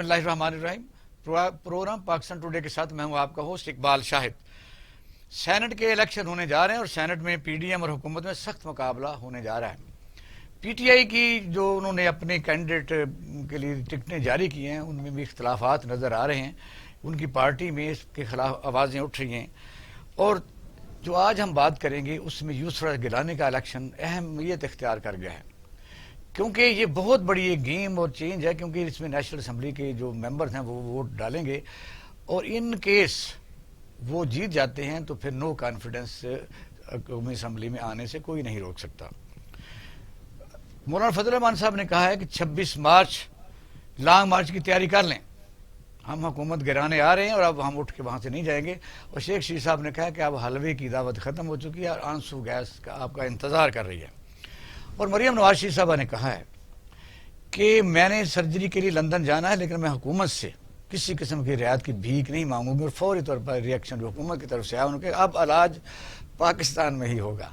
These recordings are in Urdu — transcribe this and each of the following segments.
اللہ الرحمن الرحیم. پروگرام پاکستان ٹوڈے کے ساتھ میں ہوں آپ کا ہوسٹ اقبال شاہد. سینٹ کے الیکشن ہونے جا رہے ہیں اور سینٹ میں پی ڈی ایم اور حکومت میں سخت مقابلہ ہونے جا رہا ہے. پی ٹی آئی کی جو انہوں نے اپنے کینڈیڈیٹ کے لیے ٹکٹیں جاری کی ہیں ان میں بھی اختلافات نظر آ رہے ہیں. ان کی پارٹی میں اس کے خلاف آوازیں اٹھ رہی ہیں. اور جو آج ہم بات کریں گے اس میں یوسف گیلانی کا الیکشن اہمیت اختیار کر گیا ہے، کیونکہ یہ بہت بڑی ایک گیم اور چینج ہے. کیونکہ اس میں نیشنل اسمبلی کے جو ممبرز ہیں وہ ووٹ ڈالیں گے اور ان کیس وہ جیت جاتے ہیں تو پھر نو کانفیڈنس قومی اسمبلی میں آنے سے کوئی نہیں روک سکتا. مولانا فضل الرحمان صاحب نے کہا ہے کہ 26 مارچ لانگ مارچ کی تیاری کر لیں، ہم حکومت گرانے آ رہے ہیں اور اب ہم اٹھ کے وہاں سے نہیں جائیں گے. اور شیخ شیر صاحب نے کہا کہ اب حلوے کی دعوت ختم ہو چکی ہے اور آنسو گیس کا آپ کا انتظار کر رہی ہے. اور مریم نواز شریف صاحبہ نے کہا ہے کہ میں نے سرجری کے لیے لندن جانا ہے لیکن میں حکومت سے کسی قسم کی رعایت کی بھیک نہیں مانگوں گی. اور فوری طور پر ریئیکشن جو حکومت کی طرف سے آیا انہوں نے کہا اب علاج پاکستان میں ہی ہوگا.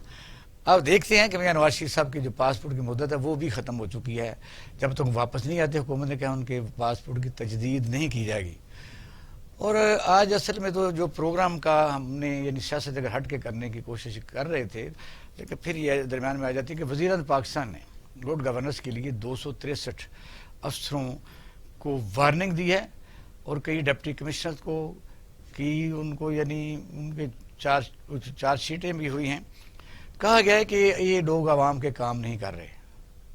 اب دیکھتے ہیں کہ میاں نواز شریف صاحب کی جو پاسپورٹ کی مدت ہے وہ بھی ختم ہو چکی ہے. جب تک واپس نہیں آتے حکومت نے کہا ان کے پاسپورٹ کی تجدید نہیں کی جائے گی. اور آج اصل میں تو جو پروگرام کا ہم نے یعنی سیاست اگر ہٹ کے کرنے کی کوشش کر رہے تھے لیکن پھر یہ درمیان میں آ جاتی ہے کہ وزیراعظم پاکستان نے گڈ گورننس کے لیے 263 افسروں کو وارننگ دی ہے اور کئی ڈپٹی کمشنر کو کی ان کو یعنی ان کے چار شیٹیں بھی ہوئی ہیں. کہا گیا ہے کہ یہ لوگ عوام کے کام نہیں کر رہے.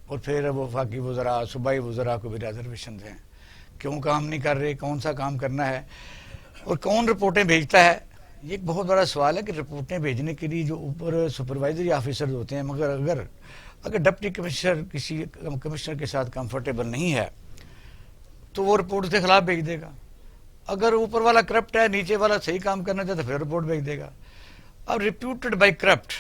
اور پھر وفاقی وزراء صوبائی وزراء کو بھی ریزرویشن ہیں. کیوں کام نہیں کر رہے، کون سا کام کرنا ہے اور کون رپورٹیں بھیجتا ہے. یہ ایک بہت بڑا سوال ہے کہ رپورٹیں بھیجنے کے لیے جو اوپر سپروائزری آفیسر ہوتے ہیں مگر اگر ڈپٹی کمشنر کسی کمشنر کے ساتھ کمفرٹیبل نہیں ہے تو وہ رپورٹ کے خلاف بھیج دے گا. اگر اوپر والا کرپٹ ہے نیچے والا صحیح کام کرنا چاہتا ہے پھر رپورٹ بھیج دے گا. اب ریپیوٹڈ بائی کرپٹ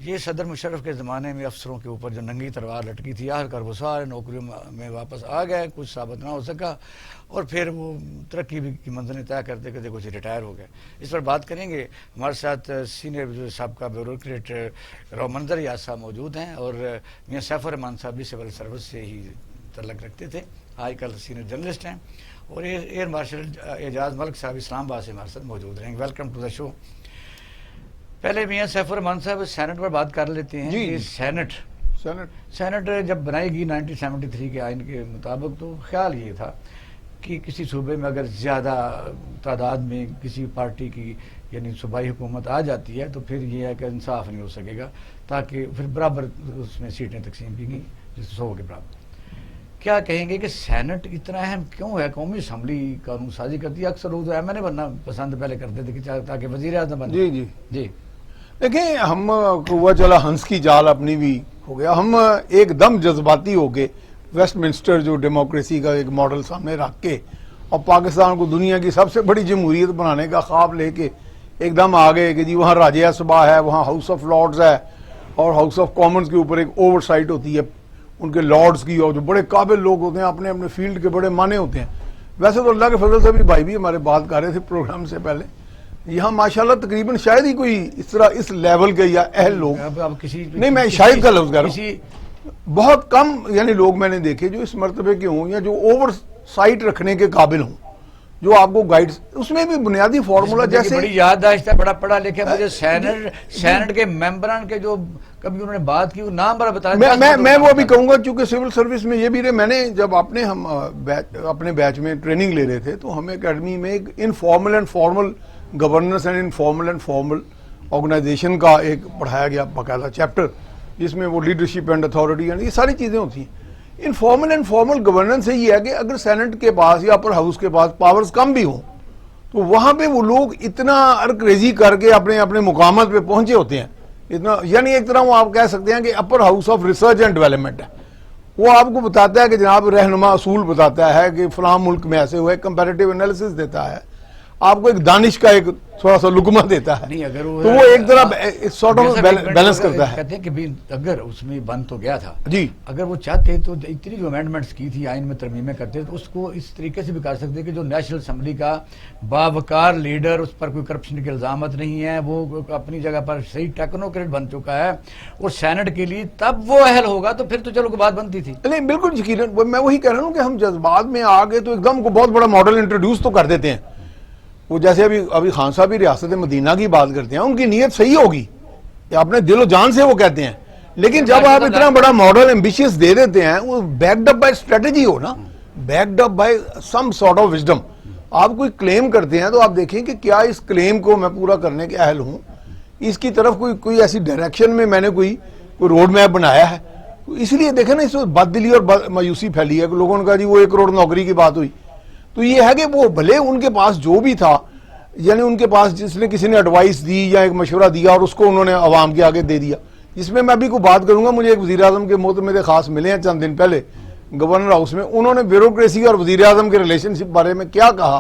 یہ صدر مشرف کے زمانے میں افسروں کے اوپر جو ننگی تلوار لٹکی تھی آخر وہ سارے نوکریوں میں واپس آ گئے، کچھ ثابت نہ ہو سکا اور پھر وہ ترقی کی منزلیں طے کرتے کرتے کچھ ریٹائر ہو گئے. اس پر بات کریں گے. ہمارے ساتھ سینئر سابقہ بیوروکریٹ رو منظر یاز صاحب موجود ہیں اور میاں سیف الرحمان صاحب بھی سول سروس سے ہی تعلق رکھتے تھے، آج کل سینئر جرنلسٹ ہیں. اور ایئر مارشل اعجاز ملک صاحب اسلام آباد سے ہمارے ساتھ موجود رہیں گے. ویلکم ٹو دا شو. پہلے میاں سیف الرحمان صاحب سینٹ پر بات کر لیتے ہیں کہ سینٹ جب بنائی گئی 1973 کے آئین کے مطابق تو خیال یہ تھا کہ کسی صوبے میں اگر زیادہ تعداد میں کسی پارٹی کی یعنی صوبائی حکومت آ جاتی ہے تو پھر یہ ہے کہ انصاف نہیں ہو سکے گا تاکہ پھر برابر اس میں سیٹیں تقسیم کی گئیں جس 100 کے برابر. کیا کہیں گے کہ سینٹ اتنا اہم کیوں ہے؟ قومی اسمبلی قانون سازی کرتی ہے، اکثر لوگ تو ایم این اے بننا پسند پہلے کرتے تھے کہ تاکہ وزیر اعظم بنے. جی دیکھیں ہم ہوا چلا ہنس کی جال اپنی بھی ہو گیا. ہم ایک دم جذباتی ہو کے ویسٹ منسٹر جو ڈیموکریسی کا ایک ماڈل سامنے رکھ کے اور پاکستان کو دنیا کی سب سے بڑی جمہوریت بنانے کا خواب لے کے ایک دم آ گئے کہ جی وہاں راجیہ سبھا ہے، وہاں ہاؤس آف لارڈز ہے اور ہاؤس آف کامنز کے اوپر ایک اوور سائٹ ہوتی ہے ان کے لارڈز کی اور جو بڑے قابل لوگ ہوتے ہیں اپنے اپنے فیلڈ کے بڑے مانے ہوتے ہیں. ویسے تو اللہ کے فضل سے بھی بھائی بھی ہمارے بات کر رہے تھے پروگرام سے پہلے یہاں ماشاءاللہ تقریباً شاید ہی کوئی اس طرح اس لیول کے یا اہل لوگ نہیں، میں شاید کا لفظ کر رہا ہوں، بہت کم یعنی لوگ میں نے دیکھے جو اس مرتبے کے ہوں یا جو اوور سائٹ رکھنے کے قابل ہوں جو آپ کو گائیڈ. اس میں بھی بنیادی فارمولا جیسے بڑی یادداشت ہے، بڑا پڑھا لکھا. مجھے سینٹ کے ممبران کے جو کبھی انہوں نے بات کی نام بڑا بتایا. میں وہ بھی کہوں گا چونکہ سول سروس میں یہ بھی رہے. میں نے جب ہم اپنے بیچ میں ٹریننگ لے رہے تھے تو ہمیں اکیڈمی میں ایک informal and formal governance and informal and formal organisation کا ایک پڑھایا گیا باقاعدہ چیپٹر جس میں وہ لیڈرشپ اینڈ اتھارٹی اینڈ یہ ساری چیزیں ہوتی ہیں. انفارمل اینڈ فارمل گورننس سے یہ ہے کہ اگر سینٹ کے پاس یا اپر ہاؤس کے پاس پاورز کم بھی ہوں تو وہاں پہ وہ لوگ اتنا ارکریزی کر کے اپنے مقامات پہ پہنچے ہوتے ہیں اتنا، یعنی ایک طرح وہ آپ کہہ سکتے ہیں کہ upper house of research and development ہے. وہ آپ کو بتاتا ہے کہ جناب رہنما اصول بتاتا ہے کہ فلاں ملک میں ایسے ہوئے، کمپیریٹیو انالیسس دیتا ہے. آپ کو ایک دانش کا ایک تھوڑا سا لقمہ دیتا ہے، نہیں اگر تو وہ ایک طرح سارٹ آف بیلنس کرتا ہے. کہتے ہیں کہ بھی اگر اس میں بند تو گیا تھا جی اگر وہ چاہتے تو اتنی جو امینڈمنٹس کی تھی آئین میں ترمیمیں کرتے تو اس کو اس طریقے سے بھی کر سکتے کہ جو نیشنل اسمبلی کا باوقار لیڈر، اس پر کوئی کرپشن کے الزامات نہیں ہے، وہ اپنی جگہ پر صحیح ٹیکنوکریٹ بن چکا ہے، اور سینٹ کے لیے تب وہ اہل ہوگا تو پھر تو چلو بات بنتی تھی. نہیں بالکل یقیناً، میں وہی کہہ رہا ہوں کہ ہم جذبات میں آ گئے تو ایک دم کو بہت بڑا ماڈل انٹروڈیوس تو کر دیتے ہیں. وہ جیسے ابھی خان صاحب بھی ریاست مدینہ کی بات کرتے ہیں، ان کی نیت صحیح ہوگی، اپنے دل و جان سے وہ کہتے ہیں، لیکن جب آپ اتنا بڑا ماڈل ایمبیشیس دے دیتے ہیں، وہ بیکڈ اپ بائی اسٹریٹجی ہو نا، backed up by some sort of wisdom. آپ کوئی کلیم کرتے ہیں تو آپ دیکھیں کہ کیا اس کلیم کو میں پورا کرنے کے اہل ہوں، اس کی طرف کوئی ایسی ڈائریکشن میں نے کوئی روڈ میپ بنایا ہے. اس لیے دیکھیں نا، اس میں بد دلی اور مایوسی پھیلی ہے کہ لوگوں نے کہا جی وہ 1 کروڑ نوکری کی بات ہوئی. تو یہ ہے کہ وہ بھلے ان کے پاس جو بھی تھا، یعنی ان کے پاس جس نے کسی نے ایڈوائس دی یا ایک مشورہ دیا اور اس کو انہوں نے عوام کے آگے دے دیا، جس میں ابھی کو بات کروں گا. مجھے ایک وزیر اعظم کے میرے خاص ملے ہیں چند دن پہلے گورنر ہاؤس میں، انہوں نے بیوروکریسی اور وزیر اعظم کے ریلیشن شپ بارے میں کیا کہا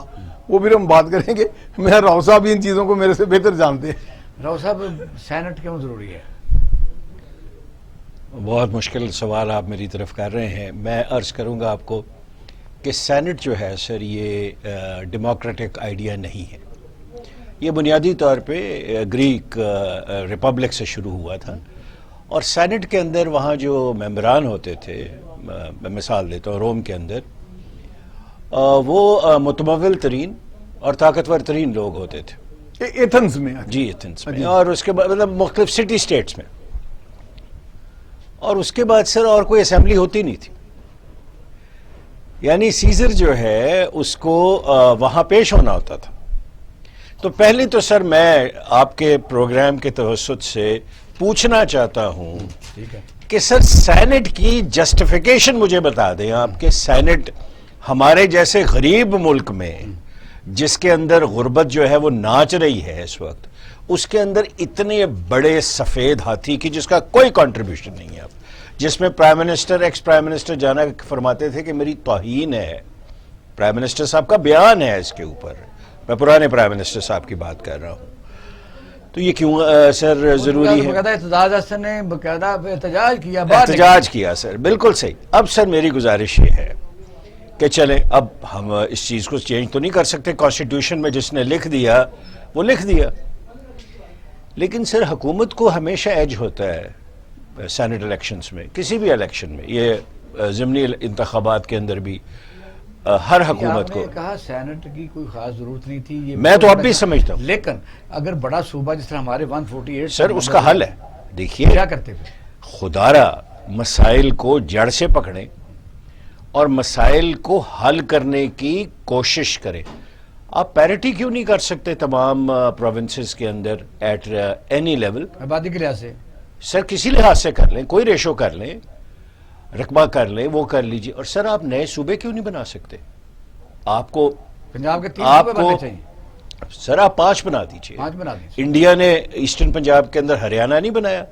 وہ پھر ہم بات کریں گے. میں راؤ صاحب بھی ان چیزوں کو میرے سے بہتر جانتے ہیں. راؤ صاحب، سینٹ کیوں ضروری ہے؟ بہت مشکل سوال آپ میری طرف کر رہے ہیں. میں عرض کروں گا آپ کو کہ سینٹ جو ہے سر، یہ ڈیموکریٹک آئیڈیا نہیں ہے. یہ بنیادی طور پہ گریک ریپبلک سے شروع ہوا تھا، اور سینٹ کے اندر وہاں جو ممبران ہوتے تھے، میں مثال دیتا ہوں، روم کے اندر وہ متمول ترین اور طاقتور ترین لوگ ہوتے تھے. ایتھنز میں؟ جی ایتھنز میں، اور اس کے بعد مطلب مختلف سٹی سٹیٹس میں، اور اس کے بعد سر اور کوئی اسمبلی ہوتی نہیں تھی. یعنی سیزر جو ہے اس کو وہاں پیش ہونا ہوتا تھا. تو پہلے تو سر میں آپ کے پروگرام کے توسط سے پوچھنا چاہتا ہوں کہ سر سینٹ کی جسٹیفیکیشن مجھے بتا دیں آپ، کہ سینٹ ہمارے جیسے غریب ملک میں، جس کے اندر غربت جو ہے وہ ناچ رہی ہے اس وقت، اس کے اندر اتنے بڑے سفید ہاتھی کی جس کا کوئی کنٹریبیوشن نہیں ہے، جس میں prime minister, ex prime minister جانا فرماتے تھے کہ میری توہین ہے. پرائم منسٹر صاحب کا بیان ہے اس کے اوپر، میں پرانے پرائم منسٹر صاحب کی بات کر رہا ہوں. تو یہ کیوں سر ضروری ہے؟ اعتزاز حسن نے باقاعدہ احتجاج کیا، احتجاج کیا سر، بالکل صحیح. اب سر میری گزارش یہ ہے کہ چلیں اب ہم اس چیز کو چینج تو نہیں کر سکتے، کانسٹیٹیوشن میں جس نے لکھ دیا وہ لکھ دیا، لیکن سر حکومت کو ہمیشہ ایج ہوتا ہے سینٹ الیکشنز میں، کسی بھی الیکشن میں، یہ ضمنی انتخابات کے اندر بھی ہر حکومت کو. آپ نے کہا سینٹ کی کوئی خاص ضرورت نہیں تھی، یہ میں تو اب بھی سمجھتا ہوں، لیکن اگر بڑا صوبہ جس طرح ہمارے 148 سر اس کا حل ہے. دیکھیے کیا کرتے پھر؟ خدارا مسائل کو جڑ سے پکڑیں اور مسائل کو حل کرنے کی کوشش کریں. آپ پیرٹی کیوں نہیں کر سکتے تمام پروونسز کے اندر ایٹ اینی لیول؟ آبادی کے لحاظ سے سر کسی لحاظ سے کر لیں، کوئی ریشو کر لیں، رقبہ کر لیں، وہ کر لیجئے. اور سر آپ نئے صوبے کیوں نہیں بنا سکتے؟ آپ کو پنجاب کے 3 صوبے بننے چاہیے. سر آپ 5 بنا دیجئے. 5 بنا دیجیے. انڈیا نے ایسٹرن پنجاب کے اندر ہریانہ نہیں بنایا،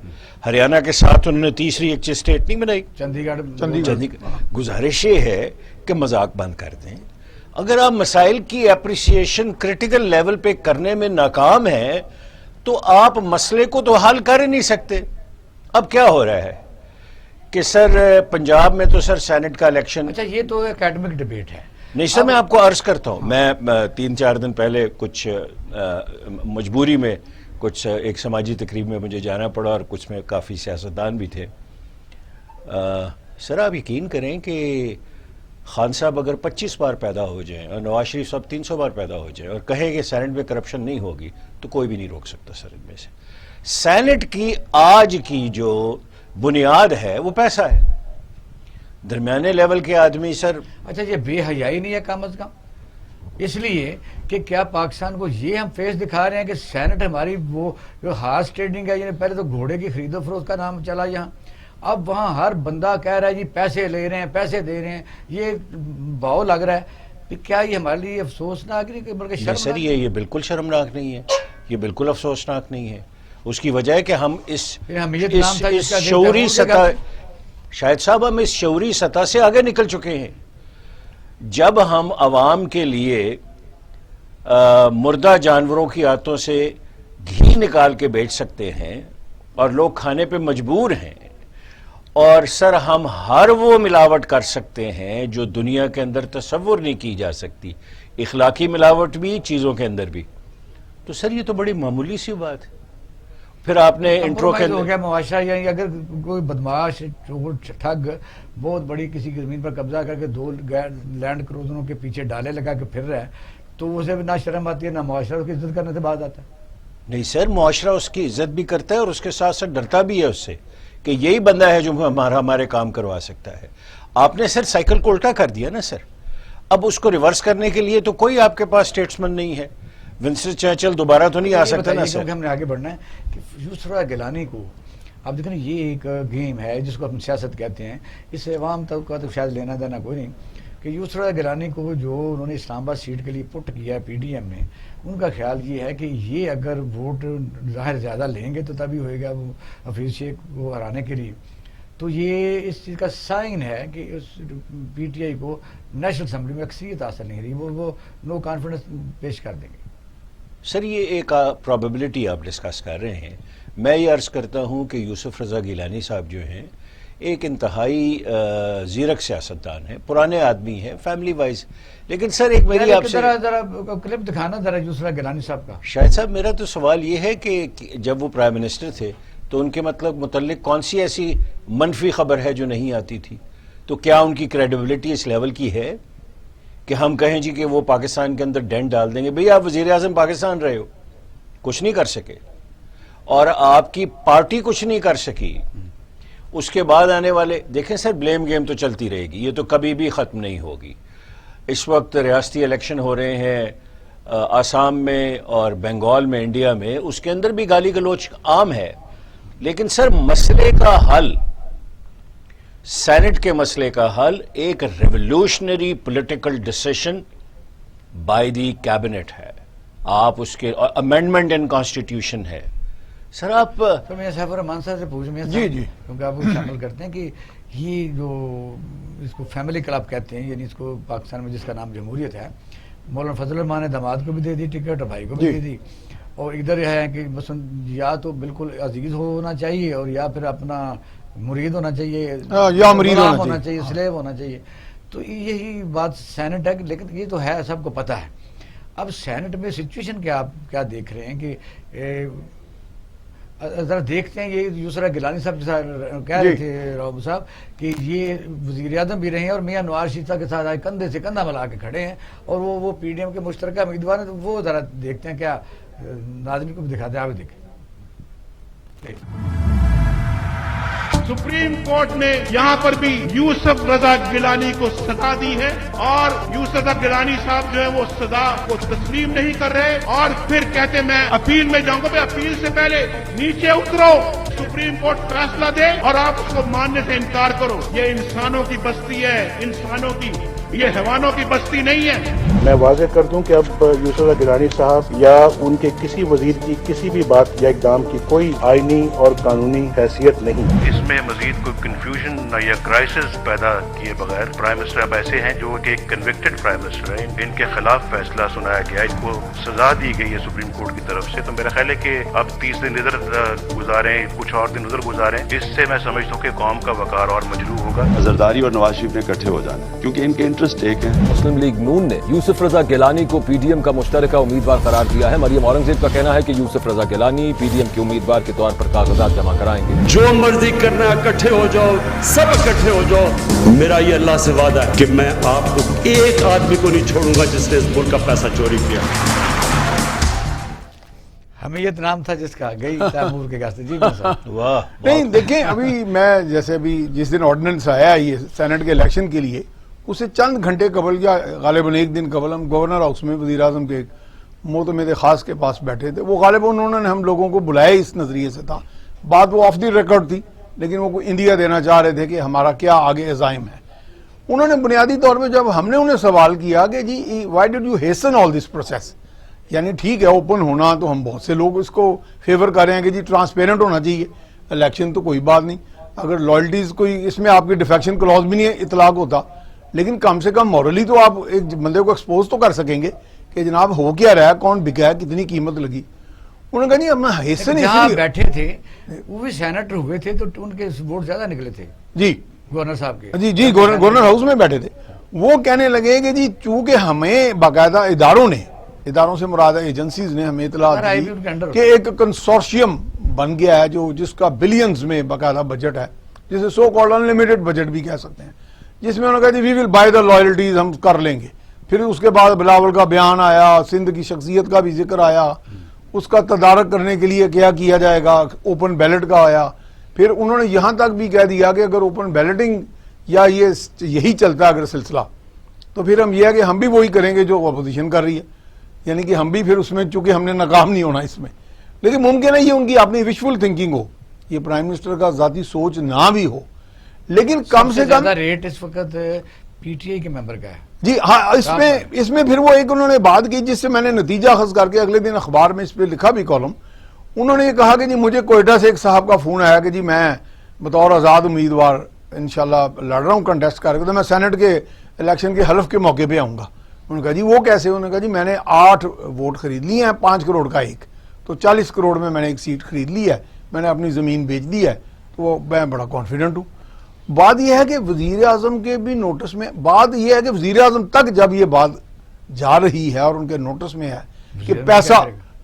ہریانہ کے ساتھ انہوں نے تیسری ایک اسٹیٹ نہیں بنائی، چندی گڑھ. گزارش یہ ہے کہ مذاق بند کر دیں. اگر آپ مسائل کی اپریسیشن کریٹیکل لیول پہ کرنے میں ناکام ہیں تو آپ مسئلے کو تو حل کر ہی نہیں سکتے. اب کیا ہو رہا ہے کہ سر پنجاب میں تو سر سینٹ کا الیکشن، اچھا یہ تو اکیڈمک ڈیبیٹ ہے. نہیں سر میں آپ کو عرض کرتا ہوں، میں 3-4 دن پہلے کچھ مجبوری میں کچھ ایک سماجی تقریب میں مجھے جانا پڑا، اور کچھ میں کافی سیاستدان بھی تھے. سر آپ یقین کریں کہ خان صاحب اگر 25 بار پیدا ہو جائیں اور نواز شریف صاحب 300 بار پیدا ہو جائیں اور کہیں کہ سینٹ میں کرپشن نہیں ہوگی، تو کوئی بھی نہیں روک سکتا سر ان میں سے. سینٹ کی آج کی جو بنیاد ہے وہ پیسہ ہے. درمیانے لیول کے آدمی سر، اچھا یہ بے حیائی نہیں ہے کم از کم؟ اس لیے کہ کیا پاکستان کو یہ ہم فیس دکھا رہے ہیں کہ سینٹ ہماری وہ جو ہارس ٹریڈنگ ہے، یعنی پہلے تو گھوڑے کی خرید و فروخت کا نام چلا یہاں، اب وہاں ہر بندہ کہہ رہا ہے جی پیسے لے رہے ہیں، پیسے دے رہے ہیں، یہ بھاؤ لگ رہا ہے. کیا یہ ہمارے لیے افسوسناک نہیں بلکہ سر شرمناک؟ یہ بالکل شرمناک نہیں ہے، یہ بالکل افسوسناک نہیں ہے. اس کی وجہ ہے کہ ہم اس شعوری سطح، شاہد صاحب ہم اس شعوری سطح سے آگے نکل چکے ہیں. جب ہم عوام کے لیے مردہ جانوروں کی آنتوں سے گھی نکال کے بیچ سکتے ہیں اور لوگ کھانے پہ مجبور ہیں. اور سر ہم ہر وہ ملاوٹ کر سکتے ہیں جو دنیا کے اندر تصور نہیں کی جا سکتی, اخلاقی ملاوٹ بھی, چیزوں کے اندر بھی. تو سر یہ تو بڑی معمولی سی بات ہے. پھر آپ نے انٹرو کے ہو گیا معاشرہ, یعنی اگر کوئی بدماش چور ٹھگ بہت بڑی کسی کی زمین پر قبضہ کر کے 2 لینڈ کروزروں کے پیچھے ڈالے لگا کے پھر رہا ہے, تو اسے نہ شرم آتی ہے نہ معاشرہ اس کی عزت کرنے سے باز آتا ہے. نہیں سر, معاشرہ اس کی عزت بھی کرتا ہے اور اس کے ساتھ ساتھ ڈرتا بھی ہے اس سے کہ یہی بندہ ہے جو ہمارے کام کروا سکتا ہے. آپ نے سر سائیکل کو الٹا کر دیا نا سر. اب اس کو ریورس کرنے کے لیے تو کوئی آپ کے پاس اسٹیٹسمن نہیں ہے. ونسٹن چرچل دوبارہ تو نہیں آ سکتا نا سر. ہم نے آگے بڑھنا ہے کہ یسرا گیلانی کو اب دیکھیں یہ ایک گیم ہے جس کو ہم سیاست کہتے ہیں, اس سے عوام تک کا تو شاید لینا دینا کوئی نہیں, کہ یسرا گیلانی کو جو انہوں نے اسلام آباد سیٹ کے لیے پٹ کیا ہے PDM میں, ان کا خیال یہ ہے کہ یہ اگر ووٹ ظاہر زیادہ لیں گے تو تبھی ہوئے گا وہ حفیظ شیخ کو ہرانے کے لیے. تو یہ اس چیز کا سائن ہے کہ اس PTI کو نیشنل اسمبلی میں اکثریت حاصل نہیں رہی, وہ نو کانفیڈنس پیش کر دیں گے. سر یہ ایک پرابیبلٹی آپ ڈسکس کر رہے ہیں. میں یہ عرض کرتا ہوں کہ یوسف رضا گیلانی صاحب جو ہیں ایک انتہائی زیرک سیاستدان ہیں, پرانے آدمی ہیں فیملی وائز. لیکن سر ایک میری آپ سے ذرا کلپ دکھانا ذرا یسرا گیلانی صاحب کا. شاہد صاحب میرا تو سوال یہ ہے کہ جب وہ پرائم منسٹر تھے تو ان کے متعلق کون سی ایسی منفی خبر ہے جو نہیں آتی تھی؟ تو کیا ان کی کریڈیبلٹی اس لیول کی ہے کہ ہم کہیں جی کہ وہ پاکستان کے اندر ڈینٹ ڈال دیں گے؟ بھئی آپ وزیر اعظم پاکستان رہے ہو, کچھ نہیں کر سکے, اور آپ کی پارٹی کچھ نہیں کر سکی. اس کے بعد آنے والے دیکھیں سر, بلیم گیم تو چلتی رہے گی, یہ تو کبھی بھی ختم نہیں ہوگی. اس وقت ریاستی الیکشن ہو رہے ہیں آسام میں اور بنگال میں, انڈیا میں, اس کے اندر بھی گالی گلوچ عام ہے. لیکن سر مسئلے کا حل, سینٹ کے مسئلے کا حل ایک revolutionary political decision by the cabinet ہے. آپ اس کے امینڈمنٹ ان کانسٹیٹیوشن ہے. سر آپ تو میں سیف الرحمان صاحب سے پوچھوں, جی جی, کیونکہ آپ وہ شامل کرتے ہیں کہ یہ جو اس کو فیملی کلب کہتے ہیں, یعنی اس کو پاکستان میں جس کا نام جمہوریت ہے, مولانا فضل الرحمان نے داماد کو بھی دے دی ٹکٹ اور بھائی کو بھی دے دی, اور ادھر یہ ہے کہ مثلا یا تو بالکل عزیز ہونا چاہیے اور یا پھر اپنا مرید ہونا چاہیے, یا مرید ہونا چاہیے, سلیب ہونا چاہیے. تو یہی بات سینٹ ہے, لیکن یہ تو ہے سب کو پتہ ہے. اب سینٹ میں سچویشن کیا دیکھ رہے ہیں کہ ذرا دیکھتے ہیں. یہ یسرا گیلانی صاحب جیسا کہہ رہے تھے راؤ صاحب کہ یہ وزیر اعظم بھی رہے ہیں اور میاں نواز شریف کے ساتھ آج کندھے سے کندھا ملا کے کھڑے ہیں, اور وہ PDM کے مشترکہ امیدوار ہیں. تو وہ ذرا دیکھتے ہیں, کیا ناظرین کو بھی دکھاتے ہیں, آپ بھی دیکھیں. سپریم کورٹ نے یہاں پر بھی یوسف رضا گیلانی کو سزا دی ہے, اور یوسف رضا گیلانی صاحب جو ہے وہ سزا کو تسلیم نہیں کر رہے, اور پھر کہتے میں اپیل میں جاؤں گا. اپیل سے پہلے نیچے اترو, سپریم کورٹ فیصلہ دے اور آپ اس کو ماننے سے انکار کرو. یہ انسانوں کی بستی ہے, انسانوں کی, یہ حیوانوں کی بستی نہیں ہے. میں واضح کر دوں کہ اب یوسف رضا گیلانی صاحب یا ان کے کسی وزیر کی کسی بھی بات یا اقدام کی کوئی آئینی اور قانونی حیثیت نہیں. اس میں مزید کوئی کنفیوژن یا کرائسس پیدا کیے بغیر پرائم منسٹر اب ایسے ہیں جو کہ ایک کنوکٹڈ پرائم منسٹر ہیں, ان کے خلاف فیصلہ سنایا گیا, ان کو سزا دی گئی ہے سپریم کورٹ کی طرف سے. تو میرا خیال ہے کہ اب 30 دن ادھر گزاریں, کچھ اور دن ادھر گزاریں, اس سے میں سمجھتا ہوں کہ قوم کا وقار اور مجروح ہوگا. زرداری اور نواز شریف نے اکٹھے ہو جانا ہے کیونکہ ان کے انٹرسٹ ایک ہیں. مسلم لیگ نون نے یوسف رضا گیلانی کو PDM کا مشترکہ امیدوار قرار دیا ہے. مریم اورنگزیب کا کہنا ہے کہ یوسف رضا گیلانی PDM کے امیدوار کے طور پر کاغذات جمع کرائیں گے. جو مرضی کرنا اکٹھے ہو جاؤ, سب اکٹھے ہو جاؤ. میرا یہ اللہ سے وعدہ ہے کہ میں آپ کو ایک آدمی کو نہیں چھوڑوں گا جس نے اس ملک کا پیسہ چوری کیا. حمیت نام تھا جس کا, گئی تیمور کے گھر. جی واہ. نہیں دیکھیں, ابھی میں جیسے ابھی جس دن آرڈیننس آیا یہ سینٹ کے الیکشن کے لیے, اسے چند گھنٹے قبل یا غالباً ایک دن قبل ہم گورنر ہاؤس میں وزیر اعظم کے معتمد خاص کے پاس بیٹھے تھے. وہ غالباً انہوں نے ہم لوگوں کو بلایا اس نظریے سے تھا, بات وہ آف دی ریکارڈ تھی, لیکن وہ اندیا دینا چاہ رہے تھے کہ ہمارا کیا آگے عزائم ہے. انہوں نے بنیادی طور پہ جب ہم نے انہیں سوال کیا کہ جی why did you hasten all this process, یعنی ٹھیک ہے اوپن ہونا تو ہم بہت سے لوگ اس کو فیور کر رہے ہیں کہ جی ٹرانسپیرنٹ ہونا چاہیے الیکشن, تو کوئی بات نہیں, اگر لائلٹیز کوئی اس میں آپ کی ڈیفیکشن کلوز بھی نہیں اطلاق ہوتا, لیکن کم سے کم مورلی تو آپ ایک بندے کو ایکسپوز تو کر سکیں گے کہ جناب ہو کیا رہا ہے, کون بکا ہے, کتنی قیمت لگی. انہوں نے کہا نہیں اب میں حصہ نہیں, جہاں بیٹھے تھے وہ بھی سینیٹر ہوئے تھے تو ان کے ووٹ زیادہ نکلے تھے جی گورنر صاحب کے. جی گورنر ہاؤس میں بیٹھے تھے. وہ کہنے لگے کہ جی چونکہ ہمیں باقاعدہ اداروں سے مراد ایجنسیز نے ہمیں اطلاع دی کہ ایک کنسورشیم بن گیا ہے جس کا بلینز میں باقاعدہ بجٹ ہے, جسے سو کالڈ انلمیٹڈ بجٹ بھی کہہ سکتے ہیں, جس میں انہوں نے کہا جی وی ول بائی دا لائلٹیز, ہم کر لیں گے. پھر اس کے بعد بلاول کا بیان آیا, سندھ کی شخصیت کا بھی ذکر آیا, اس کا تدارک کرنے کے لیے کیا کیا جائے گا, اوپن بیلٹ کا آیا. پھر انہوں نے یہاں تک بھی کہہ دیا کہ اگر اوپن بیلٹنگ یا یہی چلتا ہے اگر سلسلہ, تو پھر ہم یہ ہے کہ ہم بھی وہی کریں گے جو اپوزیشن کر رہی ہے, یعنی کہ ہم بھی پھر اس میں, چونکہ ہم نے ناکام نہیں ہونا اس میں. لیکن ممکن ہے یہ ان کی اپنی وشفل تھنکنگ ہو, یہ پرائم منسٹر کا ذاتی سوچ نہ بھی ہو, لیکن کم سے کم ریٹ اس وقت پی ٹی آئی کے ممبر کا ہے. جی ہاں, اس میں پھر وہ ایک انہوں نے بات کی جس سے میں نے نتیجہ خاص کر کے اگلے دن اخبار میں اس پہ لکھا بھی کالم. انہوں نے یہ کہا کہ جی مجھے کوئٹہ سے ایک صاحب کا فون آیا کہ جی میں بطور آزاد امیدوار انشاءاللہ لڑ رہا ہوں, کنٹیسٹ کر کے, تو میں سینٹ کے الیکشن کے حلف کے موقع پہ آؤں گا. انہوں نے کہا جی وہ کیسے؟ انہوں نے کہا جی میں نے 8 ووٹ خرید لیے ہیں, 5 کروڑ کا ایک, تو 40 کروڑ میں نے ایک سیٹ خرید لی ہے, میں نے اپنی زمین بیچ دی ہے, تو میں بڑا کانفیڈنٹ ہوں. بات یہ ہے کہ وزیر اعظم کے بھی نوٹس میں, بات یہ ہے کہ وزیر اعظم تک جب یہ بات جا رہی ہے اور ان کے نوٹس میں ہے کہ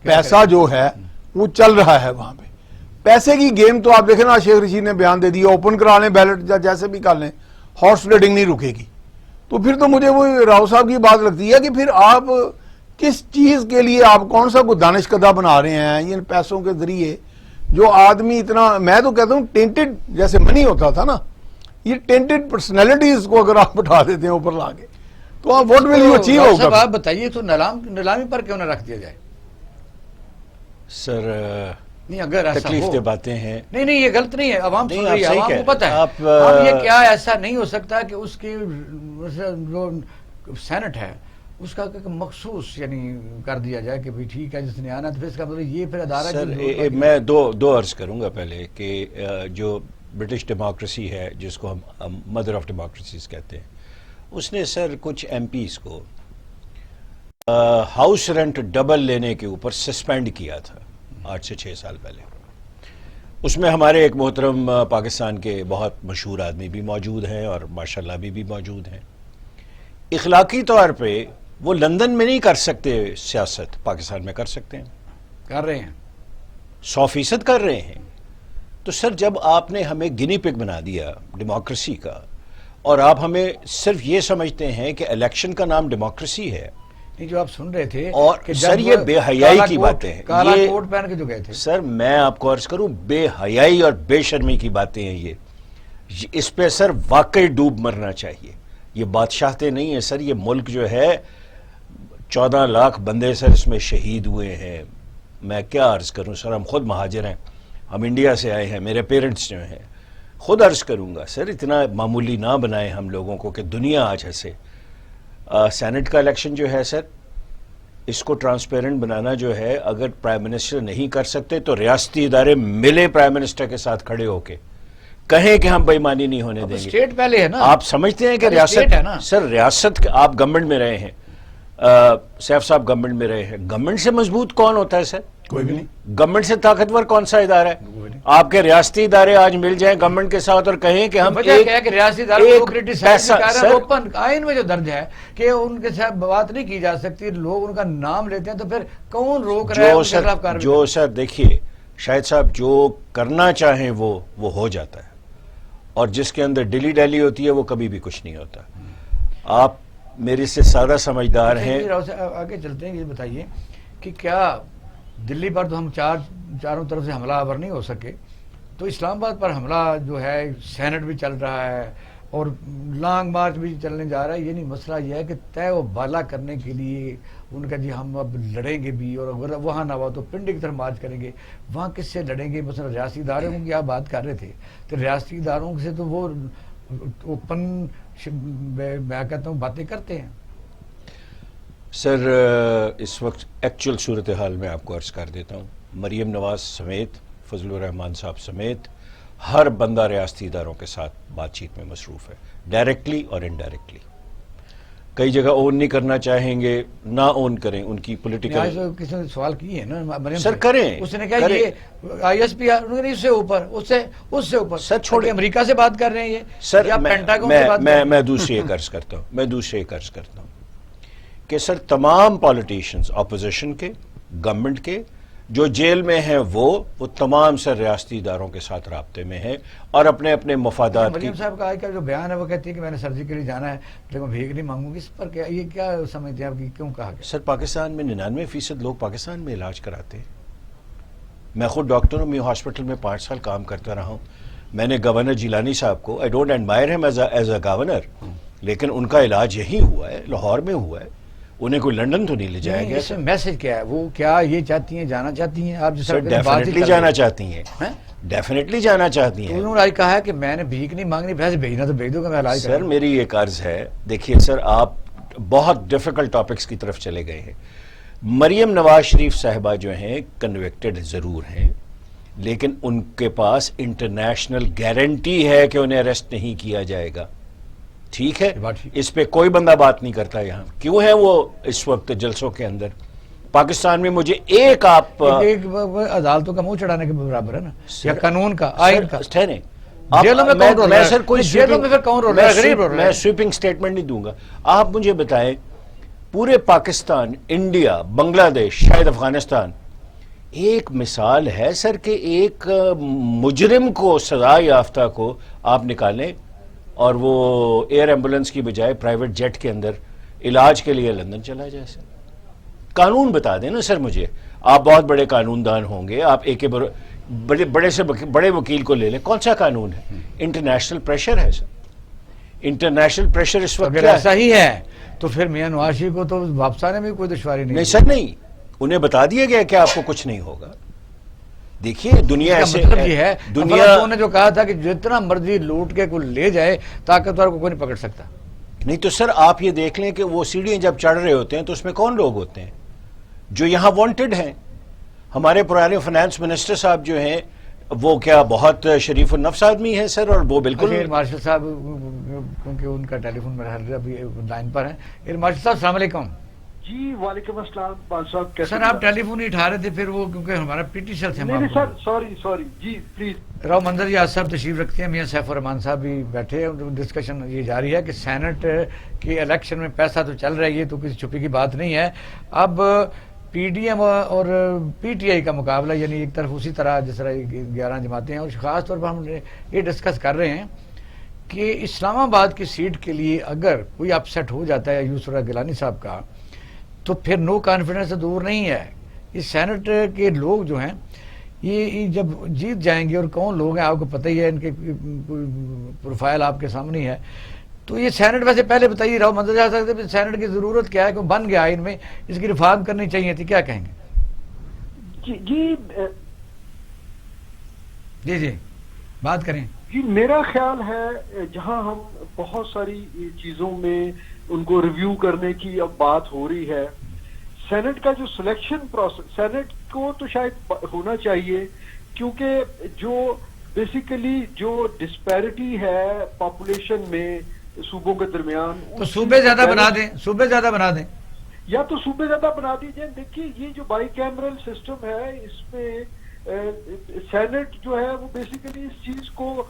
پیسہ جو ہے وہ چل رہا ہے وہاں پہ, پیسے کی گیم تو آپ دیکھیں نا, شیخ رشید نے بیان دے دیا اوپن کرا لیں بیلٹ یا جیسے بھی کر لیں, ہارس ریڈنگ نہیں رکے گی. تو پھر تو مجھے وہ راؤ صاحب کی بات لگتی ہے کہ پھر آپ کس چیز کے لیے آپ کون سا کوئی دانش کدہ بنا رہے ہیں ان پیسوں کے ذریعے, جو آدمی اتنا, میں تو کہتا ہوں ٹینٹڈ جیسے منی ہوتا تھا نا, یہ ٹینٹڈ پرسنالٹیز کو اگر آپ بٹھا دیتے ہیں اوپر لا کے تو آپ ووٹ ول یو اچیو ہوگا. آپ بتائیے تو نیلامی پر کیوں نہ رکھ دیا جائے؟ سر نہیں اگر ایسا تکلیف دہ باتیں ہیں. نہیں یہ غلط نہیں ہے, عوام سن رہی ہے, عوام کو پتہ ہے. اب یہ کیا ایسا نہیں ہو سکتا کہ اس کی جو سینٹ ہے اس کا مخصوص یعنی کر دیا جائے کہ بھئی ٹھیک ہے جس نے آنا, تو پھر اس کا مطلب یہ پھر ادارہ. سر میں دو عرض کروں گا. پہلے کہ جو برٹش ڈیموکریسی ہے جس کو ہم مدر آف ڈیموکریسیز کہتے ہیں, اس نے سر کچھ ایم پیز کو ہاؤس رینٹ ڈبل لینے کے اوپر سسپینڈ کیا تھا 8 سے 6 سال پہلے. اس میں ہمارے ایک محترم پاکستان کے بہت مشہور آدمی بھی موجود ہیں اور ماشاءاللہ بھی موجود ہیں. اخلاقی طور پہ وہ لندن میں نہیں کر سکتے سیاست, پاکستان میں کر سکتے ہیں, کر رہے ہیں, 100% کر رہے ہیں. تو سر جب آپ نے ہمیں گنی پگ بنا دیا ڈیموکریسی کا, اور آپ ہمیں صرف یہ سمجھتے ہیں کہ الیکشن کا نام ڈیموکریسی ہے, جو آپ سن رہے تھے, اور سر یہ بے حیائی کی باتیں ہیں, کالا کوٹ پہن کے جو گئے تھے. سر میں آپ کو عرض کروں, بے حیائی اور بے شرمی کی باتیں ہیں یہ. اس پہ سر واقعی ڈوب مرنا چاہیے. یہ بادشاہتے نہیں ہیں سر, یہ ملک جو ہے 14 لاکھ بندے سر اس میں شہید ہوئے ہیں. میں کیا عرض کروں سر, ہم خود مہاجر ہیں, ہم انڈیا سے آئے ہیں, میرے پیرنٹس جو ہیں. خود عرض کروں گا سر, اتنا معمولی نہ بنائیں ہم لوگوں کو کہ دنیا آج ہنسے. سینٹ کا الیکشن جو ہے سر, اس کو ٹرانسپیرنٹ بنانا جو ہے, اگر پرائم منسٹر نہیں کر سکتے تو ریاستی ادارے ملے پرائم منسٹر کے ساتھ کھڑے ہو کے کہیں کہ ہم بے ایمانی نہیں ہونے دیں گے. اسٹیٹ پہلے ہے نا, آپ سمجھتے ہیں کہ ریاست ہے نا سر, ریاست آپ گورنمنٹ میں رہے ہیں, سیف صاحب گورنمنٹ میں رہے ہیں, گورنمنٹ سے مضبوط کون ہوتا ہے سر؟ کوئی بھی نہیں. گورنمنٹ سے طاقتور کون سا ادارہ ہے؟ آپ کے ریاستی ادارے آج مل جائیں گورنمنٹ کے ساتھ اور کہیں کہ ہم ریاستی اداروں کو کرٹیسائز کر رہے ہیں. اوپن آئین میں جو درج ہے کہ ان کے ساتھ بات نہیں کی جا سکتی, لوگ ان کا نام لیتے ہیں, تو پھر کون روک رہا ہے ان کے خلاف کارروائی؟ جو سر دیکھیے شاہد صاحب, جو کرنا چاہیں وہ ہو جاتا ہے, اور جس کے اندر ڈیلی ڈیلی ہوتی ہے وہ کبھی بھی کچھ نہیں ہوتا. آپ میرے سے سادہ سمجھدار ہیں. آگے چلتے ہیں, یہ بتائیے کہ کیا دلی پر تو ہم چاروں طرف سے حملہ آور نہیں ہو سکے, تو اسلام آباد پر حملہ جو ہے, سینٹ بھی چل رہا ہے اور لانگ مارچ بھی چلنے جا رہا ہے. یہ نہیں, مسئلہ یہ ہے کہ طے و بالا کرنے کے لیے ان کا جی ہم اب لڑیں گے بھی, اور اگر وہاں نہ ہوا تو پنڈی کی طرف مارچ کریں گے. وہاں کس سے لڑیں گے؟ مثلا ریاستی اداروں کی آپ بات کر رہے تھے, تو ریاستی اداروں سے تو وہ اوپن میں کہتا ہوں باتیں کرتے ہیں. سر اس وقت ایکچوئل صورتحال میں آپ کو عرض کر دیتا ہوں. مریم نواز سمیت, فضل الرحمان صاحب سمیت ہر بندہ ریاستی اداروں کے ساتھ بات چیت میں مصروف ہے, ڈائریکٹلی اور انڈائریکٹلی. کئی جگہ اون نہیں کرنا چاہیں گے، نہ اون کریں، ان کی آج پولیٹیکل کسی نے سوال کی ہے نا مریم سر سے، کریں، اس نے کہا یہ آئی ایس پی اس سے اوپر، اس سے اوپر سر چھوڑیں، امریکہ سے بات کر رہے ہیں یہ سر یا پینٹاگون سے بات کر رہے ہیں؟ میں دوسری ایک عرض کرتا ہوں کہ سر تمام پالیٹیشینز اپوزیشن کے، گورنمنٹ کے، جو جیل میں ہیں وہ تمام سر ریاستی اداروں کے ساتھ رابطے میں ہیں اور اپنے اپنے مفادات کی. مریم صاحب کا آج کا جو بیان ہے وہ کہتی ہے کہ میں نے سرجری کے لیے جانا ہے لیکن میں بھیک نہیں مانگوں گی، اس پر کیا یہ کیا سمجھتے ہیں آپ کی، کیوں کہا گیا؟ سر پاکستان میں 99% لوگ پاکستان میں علاج کراتے ہیں. میں خود ڈاکٹر ہوں، میں ہاسپٹل میں 5 سال کام کرتا رہا ہوں. میں نے گورنر جیلانی صاحب کو، آئی ڈونٹ ایڈمائر ہم ایز اے گورنر، لیکن ان کا علاج یہی ہوا ہے، لاہور میں ہوا ہے. انہیں کوئی لنڈن تو نہیں لے جایا گیا. اس میں میسج کیا ہے؟ وہ کیا یہ چاہتی ہیں، جانا چاہتی ہیں آپ؟ سر ڈیفینیٹلی جانا چاہتی ہیں، ڈیفینیٹلی جانا چاہتی ہیں. انہوں نے کہا ہے کہ میں نے بھیک نہیں مانگنی، پیسے بھیجنا تو بھیج دو گا، میں علاج سر میری ایک عرض ہے، دیکھیے سر آپ بہت ڈیفیکلٹ ٹاپکس کی طرف چلے گئے ہیں. مریم نواز شریف صاحبہ جو ہیں کنوکٹڈ ضرور ہیں، لیکن ان کے پاس انٹرنیشنل گارنٹی ہے کہ انہیں اریسٹ نہیں کیا جائے گا. ٹھیک ہے، اس پہ کوئی بندہ بات نہیں کرتا. یہاں کیوں ہے وہ اس وقت جلسوں کے اندر؟ پاکستان میں مجھے ایک آپ عدالتوں کا منہ چڑھانے کے برابر ہے نا، یا قانون کا، آئین کا. جیلوں میں کون رول ہے؟ سر کوئی جیلوں میں پھر کون رول ہے؟ غریب رول ہے. میں سویپنگ سٹیٹمنٹ نہیں دوں گا. آپ مجھے بتائیں پورے پاکستان، انڈیا، بنگلہ دیش، شاید افغانستان، ایک مثال ہے سر کہ ایک مجرم کو، سزا یافتہ کو آپ نکالیں اور وہ ایئر ایمبولنس کی بجائے پرائیویٹ جیٹ کے اندر علاج کے لیے لندن چلا جائے. سر قانون بتا دیں نا سر مجھے. آپ بہت بڑے قانون دان ہوں گے، آپ ایک بڑے سے بڑے وکیل کو لے لیں. کون سا قانون ہے؟ انٹرنیشنل پریشر ہے سر. انٹرنیشنل پریشر اس وقت اگر ایسا ہی ہے تو پھر میاں نواز شریف کو تو واپس آنے میں کوئی دشواری نہیں. نہیں سر، نہیں، انہیں بتا دیا گیا کہ آپ کو کچھ نہیں ہوگا. دیکھیے دنیا ایسے مطلب یہ ہے، دنیا نے جو کہا تھا کہ جتنا مرضی لوٹ کے کوئی لے جائے طاقتور کو کوئی نہیں پکڑ سکتا. نہیں تو سر آپ یہ دیکھ لیں کہ وہ سیڑھیاں جب چڑھ رہے ہوتے ہیں تو اس میں کون لوگ ہوتے ہیں جو یہاں وانٹڈ ہیں. ہمارے پرانے فائنانس منسٹر صاحب جو ہیں وہ کیا بہت شریف النفس آدمی ہیں سر، اور وہ بالکل. ایئر مارشل صاحب کیونکہ ان کا ٹیلی فون میں ابھی لائن پر ہے. ایئر مارشل صاحب السلام علیکم. جی وعلیکم السلام بال صاحب، کیسے؟ سر آپ ٹیلی فون نہیں اٹھا رہے تھے پھر وہ کیونکہ ہمارا پی ٹی سر تھے. نہیں سر، سوری جی پلیز. راؤ منظر جی آج صاحب تشریف رکھتے ہیں، میاں سیف الرحمان صاحب بھی بیٹھے ہیں. ڈسکشن یہ جاری ہے کہ سینٹ کے الیکشن میں پیسہ تو چل رہا ہے، یہ تو کسی چھپی کی بات نہیں ہے. اب پی ڈی ایم اور پی ٹی آئی کا مقابلہ، یعنی ایک طرف اسی طرح جس طرح 11 جماعتیں ہیں، اور خاص طور پر ہم یہ ڈسکس کر رہے ہیں کہ اسلام آباد کی سیٹ کے لیے اگر کوئی اپسیٹ ہو جاتا ہے یوسف رضا گیلانی صاحب کا تو پھر نو کانفیڈنس سے دور نہیں ہے. اس سینٹ کے لوگ جو ہیں یہ جب جیت جائیں گے، اور کون لوگ ہیں آپ کو پتہ ہی ہے، ان کے پروفائل آپ کے سامنے ہے. تو یہ سینٹ ویسے پہلے بتائیے راؤ منظر جا سکتے ہیں سینٹ کی ضرورت کیا ہے کہ بن گیا ان میں، اس کی ریفارم کرنی چاہیے تھی، کیا کہیں گے؟ جی بات کریں. جی میرا خیال ہے جہاں ہم بہت ساری چیزوں میں ان کو ریویو کرنے کی اب بات ہو رہی ہے، سینٹ کا جو سلیکشن پروسیس سینٹ کو تو شاید ہونا چاہیے، کیونکہ جو بیسیکلی جو ڈسپیرٹی ہے پاپولیشن میں صوبوں کے درمیان، تو صوبے زیادہ بنا دیں، صوبے زیادہ بنا دیں، یا تو صوبے زیادہ بنا دیجیے. دیکھیے یہ جو بائی کیمرل سسٹم ہے، اس میں سینٹ جو ہے وہ بیسیکلی اس چیز کو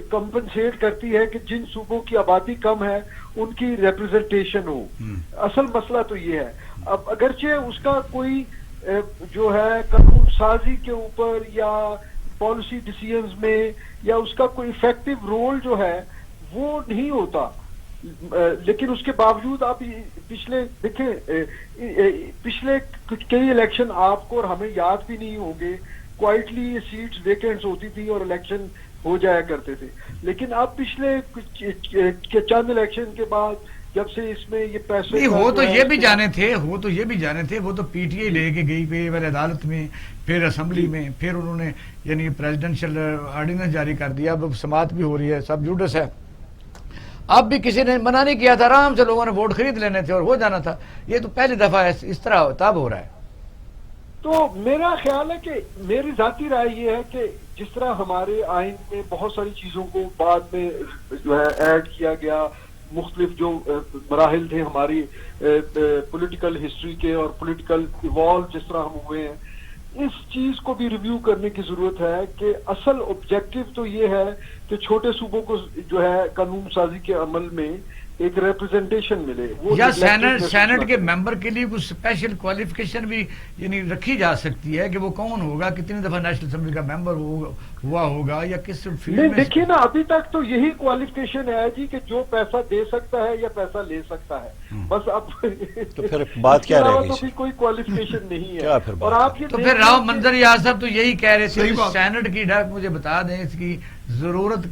کمپنسیٹ کرتی ہے کہ جن صوبوں کی آبادی کم ہے ان کی ریپرزنٹیشن ہو. اصل مسئلہ تو یہ ہے. اب اگرچہ اس کا کوئی جو ہے قانون سازی کے اوپر یا پالیسی ڈیسیژنز میں یا اس کا کوئی افیکٹو رول جو ہے وہ نہیں ہوتا، لیکن اس کے باوجود آپ پچھلے دیکھیں پچھلے کئی الیکشن آپ کو اور ہمیں یاد بھی نہیں ہوں گے، کوائٹلی یہ سیٹس ویکینٹس ہوتی تھی اور الیکشن ہو جایا کرتے تھے. لیکن اب پچھلے چند الیکشن کے بعد جب سے اس میں یہ پیسے ہو تو یہ بھی جانے تھے وہ تو پی ٹی آئی لے کے گئی پہلے عدالت میں، پھر اسمبلی میں، پھر انہوں نے یعنی پریزیڈنشل آرڈیننس جاری کر دیا. اب سماعت بھی ہو رہی ہے، سب جوڈس ہے. اب بھی کسی نے منع نہیں کیا تھا، آرام سے لوگوں نے ووٹ خرید لینے تھے اور ہو جانا تھا. یہ تو پہلی دفعہ اس طرح تب ہو رہا ہے. تو میرا خیال ہے کہ میری ذاتی رائے یہ ہے کہ جس طرح ہمارے آئین میں بہت ساری چیزوں کو بعد میں جو ہے ایڈ کیا گیا، مختلف جو مراحل تھے ہماری پولیٹیکل ہسٹری کے اور پولیٹیکل ایوالو جس طرح ہم ہوئے ہیں، اس چیز کو بھی ریویو کرنے کی ضرورت ہے کہ اصل آبجیکٹو تو یہ ہے کہ چھوٹے صوبوں کو جو ہے قانون سازی کے عمل میں ایک ریپرزنٹیشن ملے. یا سینٹ کے ممبر کے لیے کچھ اسپیشل کوالیفیکیشن بھی یعنی رکھی جا سکتی ہے کہ وہ کون ہوگا، کتنی دفعہ نیشنل اسمبلی کا ممبر ہوا ہوگا یا کس فیلڈ میں. دیکھیے نا ابھی تک تو یہی کوالیفیکیشن ہے جی کہ جو پیسہ دے سکتا ہے یا پیسہ لے سکتا ہے، بس. اب تو پھر بات کیا رہے گی؟ تو بھی کوئی کوالیفیکیشن نہیں ہے. اور آپ یہ تو پھر راؤ منظر یار صاحب تو یہی کہہ رہے تھے سینٹ کی ڈر مجھے بتا دیں اس کی ضرورت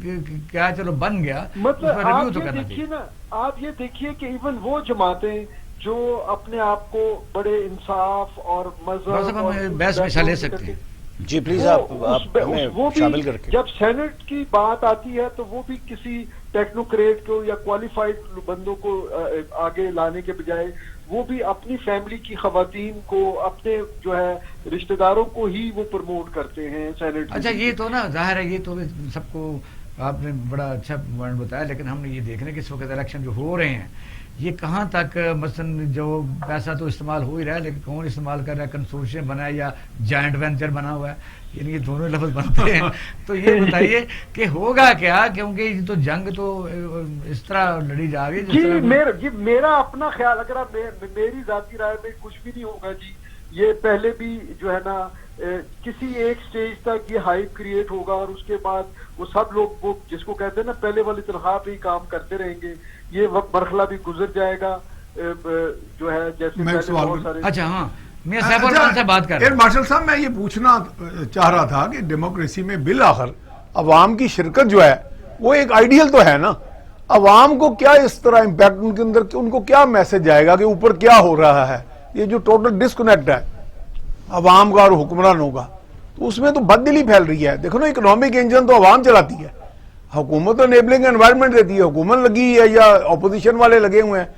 کیا. چلو بن گیا، مطلب آپ یہ دیکھیے کہ ایون وہ جماعتیں جو اپنے آپ کو بڑے انصاف اور مذہب بحث میں لے سکتے ہیں. جی پلیز آپ شامل کر کے. جب سینٹ کی بات آتی ہے تو وہ بھی کسی ٹیکنوکریٹ کو یا کوالیفائڈ بندوں کو آگے لانے کے بجائے وہ بھی اپنی فیملی کی خواتین کو، اپنے جو ہے رشتہ داروں کو ہی وہ پروموٹ کرتے ہیں سینٹ. اچھا یہ تو نا ظاہر ہے، یہ تو سب کو آپ نے بڑا اچھا پوائنٹ بتایا، لیکن ہم نے یہ دیکھنا کہ اس وقت الیکشن جو ہو رہے ہیں یہ کہاں تک مثلا جو پیسہ تو استعمال ہو ہی رہا ہے لیکن کون استعمال کر رہا ہے، کنسورشیم بنا ہے یا جائنٹ وینچر بنا ہوا ہے، یعنی یہ دونوں لفظ بنتے ہیں. تو یہ بتائیے کہ ہوگا کیا، کیونکہ یہ تو جنگ تو اس طرح لڑی جا رہی ہے. جی میرا اپنا خیال، اگر آپ میری ذاتی رائے میں کچھ بھی نہیں ہوگا جی. یہ پہلے بھی جو ہے نا کسی ایک سٹیج تک یہ ہائپ کریٹ ہوگا اور اس کے بعد وہ سب لوگ وہ جس کو کہتے ہیں نا پہلے والی تنخواہ پہ ہی کام کرتے رہیں گے. یہ وقت مرحلہ بھی گزر جائے گا جو ہے جیسے بہت سارے. اچھا ہاں میاں صاحب سے بات کر رہے ہیں. مارشل صاحب میں یہ پوچھنا چاہ رہا تھا کہ ڈیموکریسی میں بالآخر عوام کی شرکت جو ہے وہ ایک آئیڈیل تو ہے نا. عوام کو کیا اس طرح امپیکٹ ان کے اندر، ان کو کیا میسج جائے گا کہ اوپر کیا ہو رہا ہے؟ یہ جو ٹوٹل ڈسکنیکٹ ہے عوام کا اور حکمرانوں کا، تو اس میں تو بددلی پھیل رہی ہے. دیکھو نا اکنامک انجن تو عوام چلاتی ہے، حکومت تو انیبلنگ انوائرمنٹ دیتی ہے. حکومت لگی ہے یا اپوزیشن والے لگے ہوئے ہیں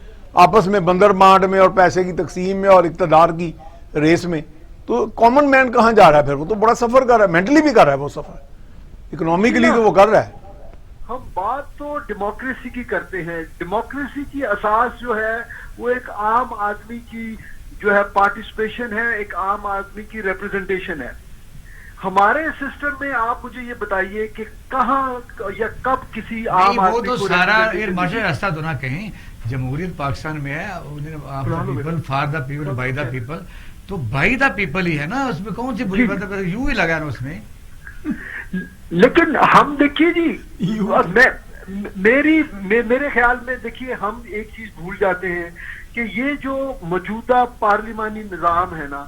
آپس میں بندر مانڈ میں اور پیسے کی تقسیم میں اور اقتدار کی ریس میں. تو کامن مین کہاں جا رہا ہے؟ پھر وہ تو بڑا سفر کر رہا ہے، مینٹلی بھی کر رہا ہے وہ سفر، اکنامکلی تو وہ کر رہا ہے. ہم بات تو ڈیموکریسی کی کرتے ہیں. ڈیموکریسی کی اساس جو ہے وہ ایک عام آدمی کی جو ہے پارٹیسپیشن ہے، ایک عام آدمی کی ریپرزنٹیشن ہے. ہمارے سسٹم میں آپ مجھے یہ بتائیے کہ کہاں یا کب کسی عام آدمی کو، وہ تو سارا راستہ تو نہ کہیں جمہوریت پاکستان میں ہے، people for the people by the people, تو بائی دا پیپل ہی ہے نا. اس میں کون سی بری بات ہے؟ یوں ہی لگا نا اس میں. لیکن ہم دیکھیے جی میرے خیال میں دیکھیے ہم ایک چیز بھول جاتے ہیں کہ یہ جو موجودہ پارلیمانی نظام ہے نا،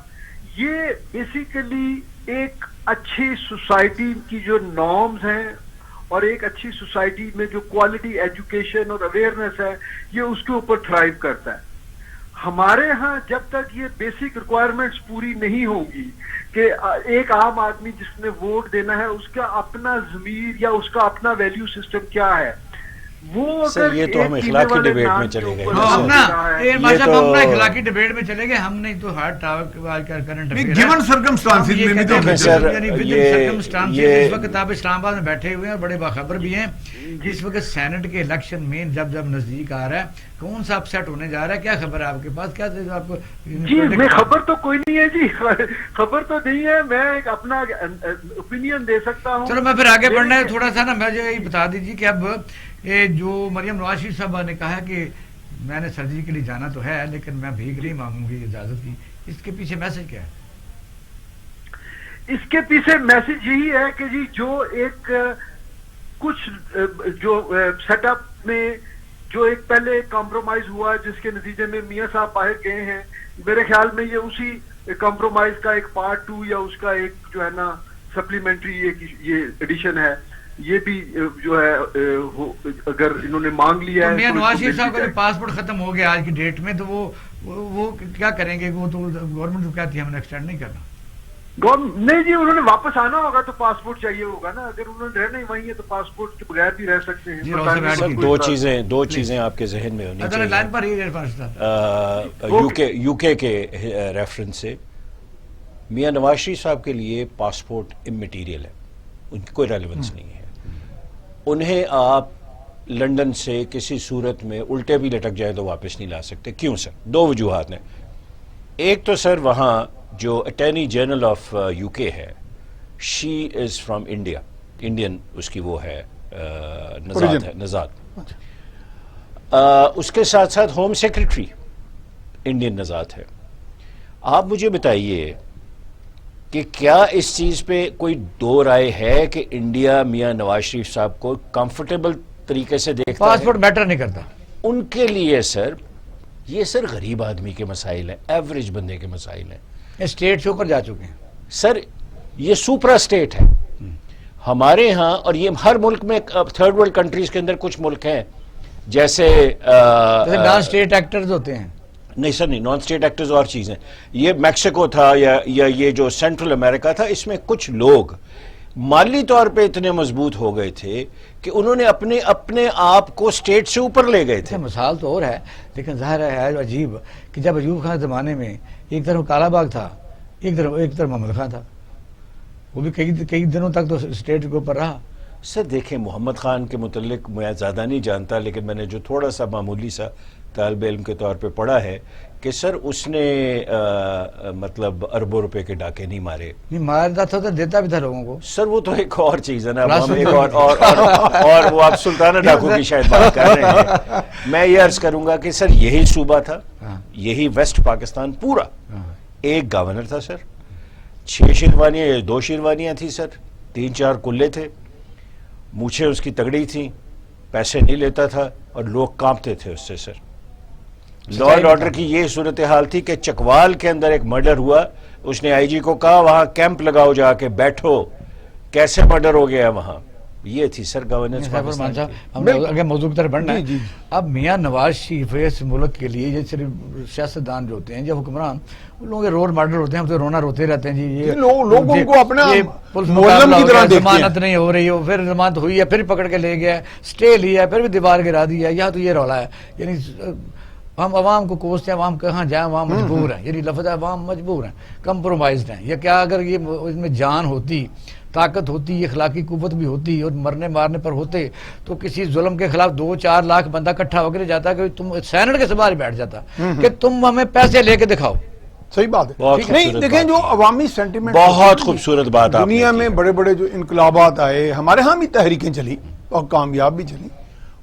یہ بیسیکلی ایک اچھی سوسائٹی کی جو نارمز ہیں اور ایک اچھی سوسائٹی میں جو کوالٹی ایجوکیشن اور اویئرنیس ہے یہ اس کے اوپر تھرائیو کرتا ہے. ہمارے ہاں جب تک یہ بیسک ریکوائرمنٹس پوری نہیں ہوگی کہ ایک عام آدمی جس نے ووٹ دینا ہے اس کا اپنا ضمیر یا اس کا اپنا ویلیو سسٹم کیا ہے، وہ سر یہ تو ہم اخلاقی ڈیبیٹ میں چلے گئے. اخلاقی ڈیبیٹ میں چلے گئے ہم نے تو ہارڈ کرنٹ گیون سرکمسٹانسز میں بھی تو اس وقت آپ اسلام آباد میں بیٹھے ہوئے ہیں اور بڑے باخبر بھی ہیں. اس وقت سینٹ کے الیکشن میں جب نزدیک آ رہا ہے کون سا اپسیٹ ہونے جا رہا ہے؟ کیا خبر ہے آپ کے پاس؟ کیا آپ کو؟ جی میں خبر تو کوئی نہیں ہے جی، خبر تو نہیں ہے، میں ایک اپنا اوپینین دے سکتا ہوں. چلو میں پھر آگے بڑھنا ہے تھوڑا سا نا، مجھے یہ بتا دیجیے کہ اب جو مریم نواز شریف صاحبہ نے کہا کہ میں نے سرجری کے لیے جانا تو ہے لیکن میں بھیک نہیں مانگوں گی اجازت کی، اس کے پیچھے میسج کیا ہے؟ اس کے پیچھے میسج یہی ہے کہ جی جو ایک کچھ جو سیٹ اپ میں جو ایک پہلے کمپرومائز ہوا جس کے نتیجے میں میاں صاحب باہر گئے ہیں، میرے خیال میں یہ اسی کمپرومائز کا ایک پارٹ 2 یا اس کا ایک جو ہے نا سپلیمنٹری یہ ایڈیشن ہے. یہ بھی جو ہے اگر انہوں نے مانگ لیا ہے. میاں نواز شریف صاحب کا پاسپورٹ ختم ہو گیا آج کی ڈیٹ میں، تو وہ کیا کریں گے؟ وہ تو گورنمنٹ کو کہتی ہے ہم نے ایکسٹینڈ نہیں کرنا. نہیں جی انہوں نے واپس آنا ہوگا تو پاسپورٹ چاہیے ہوگا نا. اگر انہوں نے رہنا ہی وہیں ہے تو پاسپورٹ کے بغیر بھی رہ سکتے ہیں. دو چیزیں آپ کے ذہن میں ہونی چاہیے. یو کے ریفرنس سے میاں نواز شریف صاحب کے لیے پاسپورٹ امٹیریل ہے، ان کی کوئی ریلیونس نہیں ہے. انہیں آپ لنڈن سے کسی صورت میں الٹے بھی لٹک جائے تو واپس نہیں لا سکتے. کیوں سر؟ دو وجوہات ہیں. ایک تو سر وہاں جو اٹارنی جنرل آف یو کے ہے, شی از فرام انڈیا, انڈین اس کی وہ ہے نژاد. اس کے ساتھ ساتھ ہوم سیکرٹری انڈین نژاد ہے. آپ مجھے بتائیے کہ کیا اس چیز پہ کوئی دو رائے ہے کہ انڈیا میاں نواز شریف صاحب کو کمفرٹیبل طریقے سے دیکھتا ہے؟ پاسپورٹ میٹر نہیں کرتا ان کے لیے سر. یہ سر غریب آدمی کے مسائل ہیں, ایوریج بندے کے مسائل ہیں. اسٹیٹ سے اوپر جا چکے ہیں سر. یہ سپرا اسٹیٹ ہے ہمارے ہاں, اور یہ ہر ملک میں, تھرڈ ورلڈ کنٹریز کے اندر کچھ ملک ہیں جیسے نان اسٹیٹ ایکٹرز ہوتے ہیں. نہیں سر نہیں, نان اسٹیٹ ایکٹرز اور چیزیں. یہ میکسیکو تھا یا یہ جو سینٹرل امریکہ تھا, اس میں کچھ لوگ مالی طور پہ اتنے مضبوط ہو گئے تھے کہ انہوں نے اپنے آپ کو اسٹیٹ سے اوپر لے گئے تھے. مثال تو اور ہے, لیکن ظاہر ہے عجیب کہ جب ایوب خان زمانے میں ایک طرف کالا باغ تھا, ایک طرف محمد خان تھا, وہ بھی کئی دنوں تک تو اسٹیٹ کے اوپر رہا. سر دیکھیں, محمد خان کے متعلق میں زیادہ نہیں جانتا, لیکن میں نے جو تھوڑا سا معمولی سا طالب علم کے طور پہ پڑھا ہے کہ سر اس نے مطلب اربوں روپے کے ڈاکے نہیں مارے. نہیں مارتا تھا تو دیتا بھی تھا لوگوں کو. سر وہ تو ایک اور چیز ہے نا, ہم ایک اور وہ آپ سلطانہ ڈاکو کی شاید بات کر رہے ہیں. میں یہ عرض کروں گا کہ سر یہی صوبہ تھا, یہی ویسٹ پاکستان پورا, ایک گورنر تھا سر, 6 شیروانیاں یا 2 شیروانیاں تھیں سر, 3-4 کلے تھے, مونچھیں اس کی تگڑی تھیں, پیسے نہیں لیتا تھا اور لوگ کانپتے تھے اس سے. سر لا اینڈ آرڈر کی یہ صورتحال تھی کہ چکوال کے اندر ایک مرڈر ہوا, اس نے آئی جی کو کہا وہاں کیمپ لگاؤ, جا کے بیٹھو, کیسے مرڈر ہو گیا وہاں. یہ تھی سر گورننس پاکستان کی. اگر موضوع کی طرف بڑھنا ہے, اب میاں نواز شریف اس ملک کے لیے یہ صرف سیاستدان جو ہوتے ہیں یا حکمران, ان لوگوں کے رول ماڈل ہوتے ہیں, ہم تو رونا روتے رہتے ہیں جی. یہ لوگ ان کو اپنا مولم کی طرح دیکھتے ہیں. ضمانت نہیں ہو رہی ہے, پھر ضمانت ہوئی ہے, پھر پکڑ کے لے گیا, سٹے لیا, پھر بھی دیوار گرا دیا. یہاں تو یہ رولا ہے. یعنی ہم عوام کو کوستے ہیں, عوام کہاں جائیں, عوام مجبور ہیں. یعنی لفظ ہے عوام مجبور ہیں, کمپرومائزڈ ہیں. یا کیا اگر یہ اس میں جان ہوتی, طاقت ہوتی, اخلاقی قوت بھی ہوتی اور مرنے مارنے پر ہوتے, تو کسی ظلم کے خلاف 2-4 لاکھ بندہ اکٹھا ہو کے جاتا کہ تم سینٹ کے سوال بیٹھ جاتا کہ تم ہمیں پیسے لے کے دکھاؤ. صحیح بات ہے. نہیں دیکھیں, جو عوامی سینٹیمنٹ, بہت خوبصورت بات. دنیا میں بڑے بڑے جو انقلابات آئے, ہمارے ہاں بھی تحریکیں چلی اور کامیاب بھی چلی,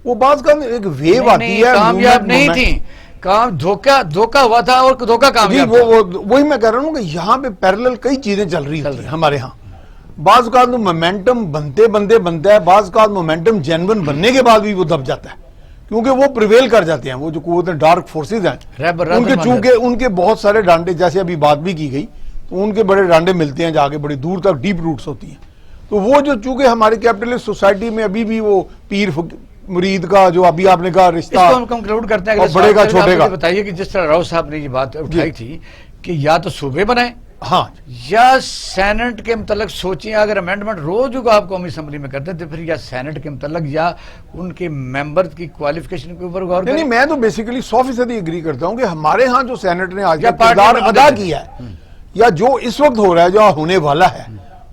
وہ بعض کا ایک ویو آتی ہے. کامیاب نہیں تھی, کام دھوکہ ہوا تھا اور دھوکہ کامیاب. وہی میں کہہ رہا ہوں کہ یہاں پہ پیرلل کئی چیزیں چل رہی ہیں ہمارے ہاں. بعض اوقات مومنٹم بنتا ہے, بعض اوقات مومنٹم جینون بننے کے بعد بھی وہ دب جاتا ہے, کیونکہ وہ پریویل کر جاتے ہیں. وہ جو قوتیں ڈارک فورسز ہیں, ان کے چونکہ ان کے بہت سارے ڈانڈے, جیسے ابھی بات بھی کی گئی, تو ان کے بڑے ڈانڈے ملتے ہیں جا کے, بڑی دور تک ڈیپ روٹس ہوتی ہیں. تو وہ جو چونکہ ہماری کیپٹلسٹ سوسائٹی میں ابھی بھی وہ پیر مرید کا جو ابھی آپ نے کہا رشتہ, اس کو ہم کنکلوڈ کرتے ہیں. بڑے کا چھوٹے کا. بتائیے کہ جس طرح راؤ صاحب نے یہ بات اٹھائی تھی کہ یا تو صوبے بنائیں, ہاں, یا سینٹ کے متعلق سوچیں. اگر امینڈمنٹ روز جو آپ قومی اسمبلی میں کرتے ہیں تو پھر یا سینٹ کے متعلق یا ان کے ممبر کی کوالیفیکیشن کے اوپر غور کریں. نہیں, میں تو بیسیکلی 100% ایگری کرتا ہوں کہ ہمارے ہاں جو سینٹ نے آج کردار ادا کیا ہے, یا جو اس وقت ہو رہا ہے, جو ہونے والا ہے,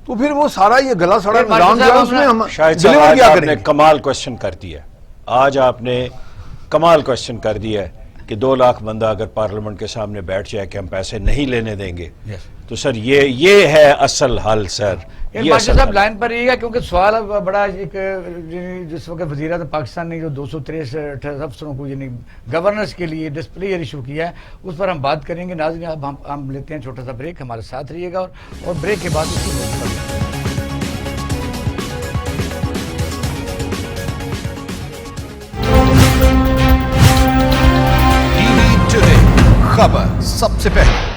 تو پھر وہ سارا یہ گلا سڑا نظام جو ہے اس میں ہم ڈیلیور کیا کریں گے. کمال کوشچن کر دیا آج آپ نے, کمال کوشچن کر دیا ہے کہ 2 لاکھ بندہ اگر پارلیمنٹ کے سامنے بیٹھ جائے کہ ہم پیسے نہیں لینے دیں گے, تو سر یہ ہے اصل حل. سر ماشاء صاحب لائن پر رہیے گا, کیونکہ سوال بڑا ایک, جس وقت وزیر اعظم پاکستان نے جو 263 افسروں کو یعنی گورننس کے لیے ڈسپلے ایشو کیا ہے, اس پر ہم بات کریں گے. ناظرین, اب ہم لیتے ہیں چھوٹا سا بریک, ہمارے ساتھ رہیے گا, اور بریک کے بعد اس کی خبر سب سے پہلے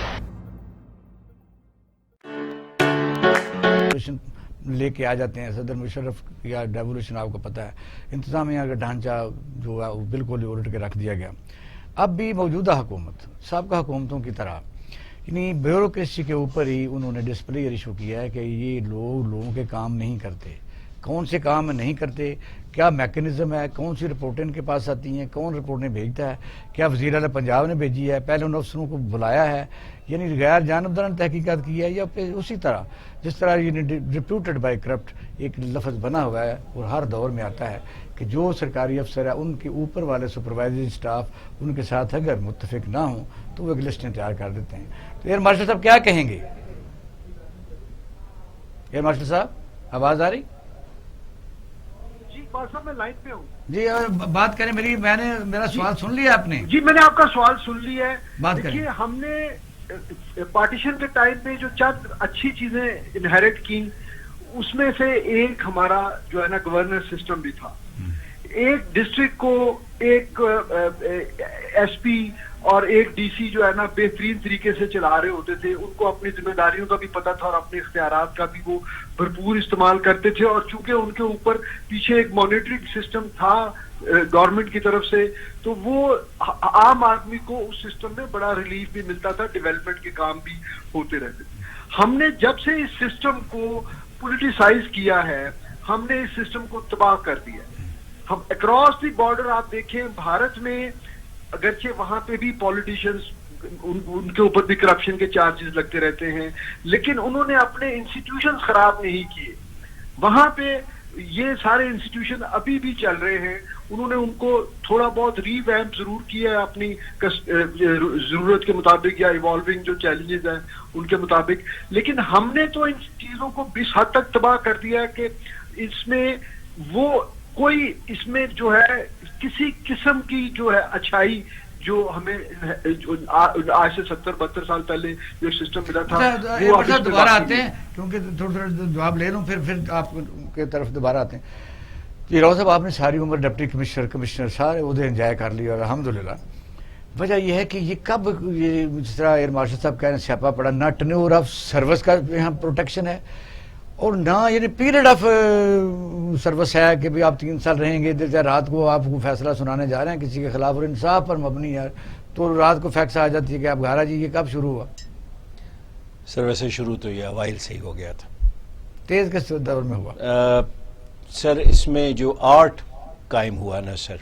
لے کے آ جاتے ہیں. صدر مشرف یا ڈیولیوشن آپ کو پتہ ہے, انتظامیہ کا ڈھانچہ جو ہے وہ بالکل الٹ کے رکھ دیا گیا. اب بھی موجودہ حکومت سابقہ حکومتوں کی طرح یعنی بیوروکریسی کے اوپر ہی انہوں نے ڈسپلے ایشو کیا ہے کہ یہ لوگوں کے کام نہیں کرتے, کون سے کام نہیں کرتے, کیا میکنزم ہے, کون سی رپورٹیں ان کے پاس آتی ہیں, کون رپورٹیں بھیجتا ہے, کیا وزیر اعلیٰ پنجاب نے بھیجی ہے, پہلے ان افسروں کو بلایا ہے, یعنی غیر جانبدارانہ تحقیقات کی ہے, یا پھر اسی طرح جس طرح یہ ریپیوٹڈ بائی کرپٹ ایک لفظ بنا ہوا ہے اور ہر دور میں آتا ہے کہ جو سرکاری افسر ہے ان کے اوپر والے سپروائزری سٹاف ان کے ساتھ اگر متفق نہ ہوں تو وہ ایک لسٹیں تیار کر دیتے ہیں. تو ایئر مارشل صاحب کیا کہیں گے؟ ایئر مارشل صاحب آواز آ رہی؟ جی صاحب میں لائن پہ ہوں. جی بات کریں. میرا سوال سن لیا آپ نے؟ جی میں نے آپ کا سوال سن لیا ہے. بات کریں. دیکھیے ہم نے پارٹیشن کے ٹائم پہ جو چند اچھی چیزیں انہیرٹ کی, اس میں سے ایک ہمارا جو ہے نا گورنر سسٹم بھی تھا. ایک ڈسٹرکٹ کو ایک ایس پی اور ایک ڈی سی جو ہے نا بہترین طریقے سے چلا رہے ہوتے تھے. ان کو اپنی ذمہ داریوں کا بھی پتہ تھا اور اپنے اختیارات کا بھی وہ بھرپور استعمال کرتے تھے. اور چونکہ ان کے اوپر پیچھے ایک مانیٹرنگ سسٹم تھا گورنمنٹ کی طرف سے, تو وہ عام آدمی کو اس سسٹم میں بڑا ریلیف بھی ملتا تھا, ڈیولپمنٹ کے کام بھی ہوتے رہتے تھے. ہم نے جب سے اس سسٹم کو پولیٹیسائز کیا ہے, ہم نے اس سسٹم کو تباہ کر دیا. ہم اکراس دی بارڈر آپ دیکھیں بھارت میں, اگرچہ وہاں پہ بھی پولیٹیشنز ان کے اوپر بھی کرپشن کے چارجز لگتے رہتے ہیں, لیکن انہوں نے اپنے انسٹیٹیوشن خراب نہیں کیے. وہاں پہ یہ سارے انسٹیٹیوشن ابھی بھی چل رہے ہیں. انہوں نے ان کو تھوڑا بہت ری ویمپ ضرور کیا ہے اپنی ضرورت کے مطابق یا ایوالونگ جو چیلنجز ہیں ان کے مطابق, لیکن ہم نے تو ان چیزوں کو اس حد تک تباہ کر دیا کہ اس میں وہ کوئی اس میں جو ہے کسی قسم کی جو ہے اچھائی جو ہمیں آج سے 70-72 سال پہلے جو سسٹم ملا تھا وہ دوبارہ آتے ہیں, کیونکہ تھوڑا جواب لے لوں پھر آپ کے طرف دوبارہ آتے ہیں. جی راؤ صاحب, آپ نے ساری عمر ڈپٹی کمشنر سارے عہدے انجوائے کر لی اور الحمدللہ. وجہ یہ ہے کہ یہ کب یہ جس طرح ایئر مارشل صاحب کہہ رہے ہیں سیاپا پڑا, نہ ٹرنور آف سروس کا یہاں پروٹیکشن ہے اور نہ یعنی پیریڈ آف سروس ہے کہ بھی آپ 3 سال رہیں گے, رات کو آپ کو فیصلہ سنانے جا رہے ہیں کسی کے خلاف اور انصاف پر مبنی ہے, تو رات کو فیکس آ جاتی ہے کہ آپ گھر آ جی. یہ کب شروع ہوا؟ سر ویسے شروع تو یہ اوائل سے ہی ہو گیا تھا. تیز کس دور میں ہوا؟ سر اس میں جو آرٹ قائم ہوا نا سر,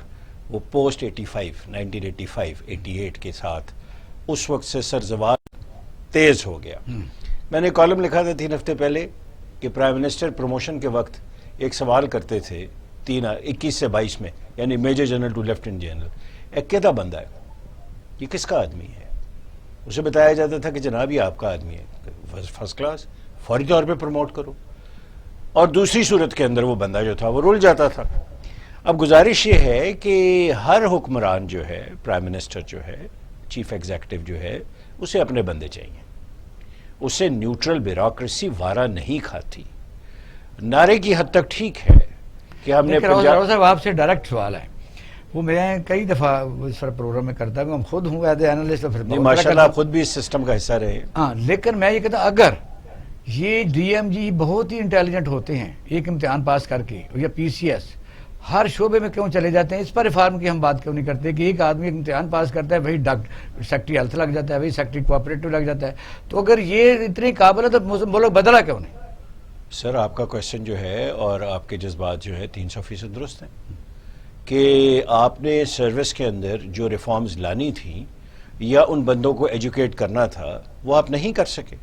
وہ پوسٹ 1985 کے ساتھ اس وقت سے سر زوال تیز ہو گیا. میں نے کالم لکھا تھا 3 ہفتے پہلے کہ پرائم منسٹر پروموشن کے وقت ایک سوال کرتے تھے 21 سے 22 میں, یعنی major general to lieutenant general, ایک کہتا بندہ ہے, یہ کس کا آدمی ہے؟ اسے بتایا جاتا تھا کہ جناب یہ آپ کا آدمی ہے, فرسٹ کلاس, فوری طور پہ پروموٹ کرو. اور دوسری صورت کے اندر وہ بندہ جو تھا وہ رول جاتا تھا. اب گزارش یہ ہے کہ ہر حکمران جو ہے, پرائم منسٹر جو ہے, چیف ایگزیکٹو جو ہے, اسے اپنے بندے چاہیے. اسے نیوٹرل بیوروکریسی وارہ نہیں کھاتی. نعرے کی حد تک ٹھیک ہے کہ ہم نے صاحب آپ سے ڈائریکٹ سوال ہے, وہ میں کئی دفعہ اس پروگرام میں کرتا ہوں, خود ہوں ایز اے اینالسٹ, ماشاءاللہ آپ خود بھی اس سسٹم کا حصہ رہے. ہاں, لیکن میں یہ کہتا ہوں اگر یہ ڈی ایم جی بہت ہی انٹیلیجنٹ ہوتے ہیں, ایک امتحان پاس کر کے, یا پی سی ایس ہر شعبے میں کیوں چلے جاتے ہیں؟ اس پر ریفارم کی ہم بات کیوں نہیں کرتے کہ ایک آدمی ایک امتحان پاس کرتا ہے, وہی سیکٹری ہیلتھ لگ جاتا ہے, وہی سیکٹری کوآپریٹو لگ جاتا ہے. تو اگر یہ اتنی قابل ہے تو وہ لوگ بدلا کیوں نہیں؟ سر آپ کا کوشچن جو ہے اور آپ کے جذبات جو ہے 300% درست ہیں کہ آپ نے سروس کے اندر جو ریفارمز لانی تھیں یا ان بندوں کو ایجوکیٹ کرنا تھا وہ آپ نہیں کر سکے.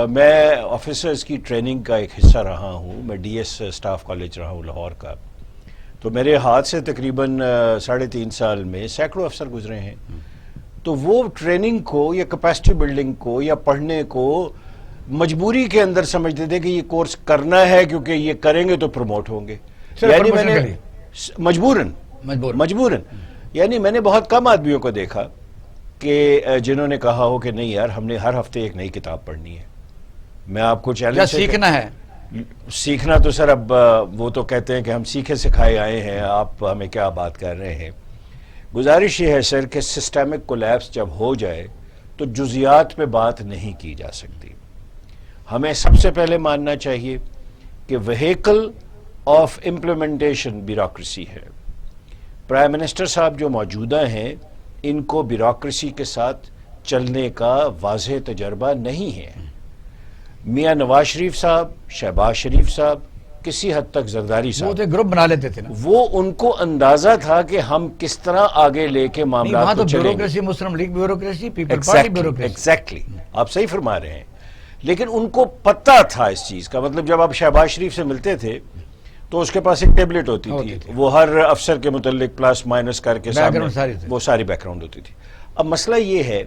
میں آفیسرز کی ٹریننگ کا ایک حصہ رہا ہوں, میں ڈی ایس اسٹاف کالج رہا ہوں لاہور کا, تو میرے ہاتھ سے تقریباً 3.5 سال میں سینکڑوں افسر گزرے ہیں. تو وہ ٹریننگ کو یا کیپیسٹی بلڈنگ کو یا پڑھنے کو مجبوری کے اندر سمجھتے تھے کہ یہ کورس کرنا ہے کیونکہ یہ کریں گے تو پروموٹ ہوں گے. یعنی میں نے مجبوراً یعنی میں نے بہت کم آدمیوں کو دیکھا کہ جنہوں نے کہا ہو کہ نہیں یار ہم نے ہر ہفتے ایک نئی کتاب پڑھنی ہے. میں آپ کو چیلنج سیکھنا ہے. سیکھنا تو سر اب وہ تو کہتے ہیں کہ ہم سیکھے سکھائے آئے ہیں, آپ ہمیں کیا بات کر رہے ہیں. گزارش یہ ہے سر کہ سسٹمک کولیپس جب ہو جائے تو جزیات پہ بات نہیں کی جا سکتی. ہمیں سب سے پہلے ماننا چاہیے کہ وہیکل آف امپلیمنٹیشن بیوروکریسی ہے. پرائم منسٹر صاحب جو موجودہ ہیں ان کو بیوروکریسی کے ساتھ چلنے کا واضح تجربہ نہیں ہے. میاں نواز شریف صاحب, شہباز شریف صاحب, کسی حد تک زرداری وہ صاحب تو گروپ بنا لیتے تھے نا. وہ ان کو اندازہ تھا کہ ہم کس طرح آگے لے کے نہیں، معاملات وہاں تو کو چلیں گے. Bureaucracy, Muslim League bureaucracy, People Party bureaucracy. Exactly آپ صحیح فرما رہے ہیں. لیکن ان کو پتہ تھا اس چیز کا. مطلب جب آپ شہباز شریف سے ملتے تھے تو اس کے پاس ایک ٹیبلٹ ہوتی تھی، وہ ہر افسر کے متعلق پلس مائنس کر کے وہ ساری بیک گراؤنڈ ہوتی تھی. اب مسئلہ یہ ہے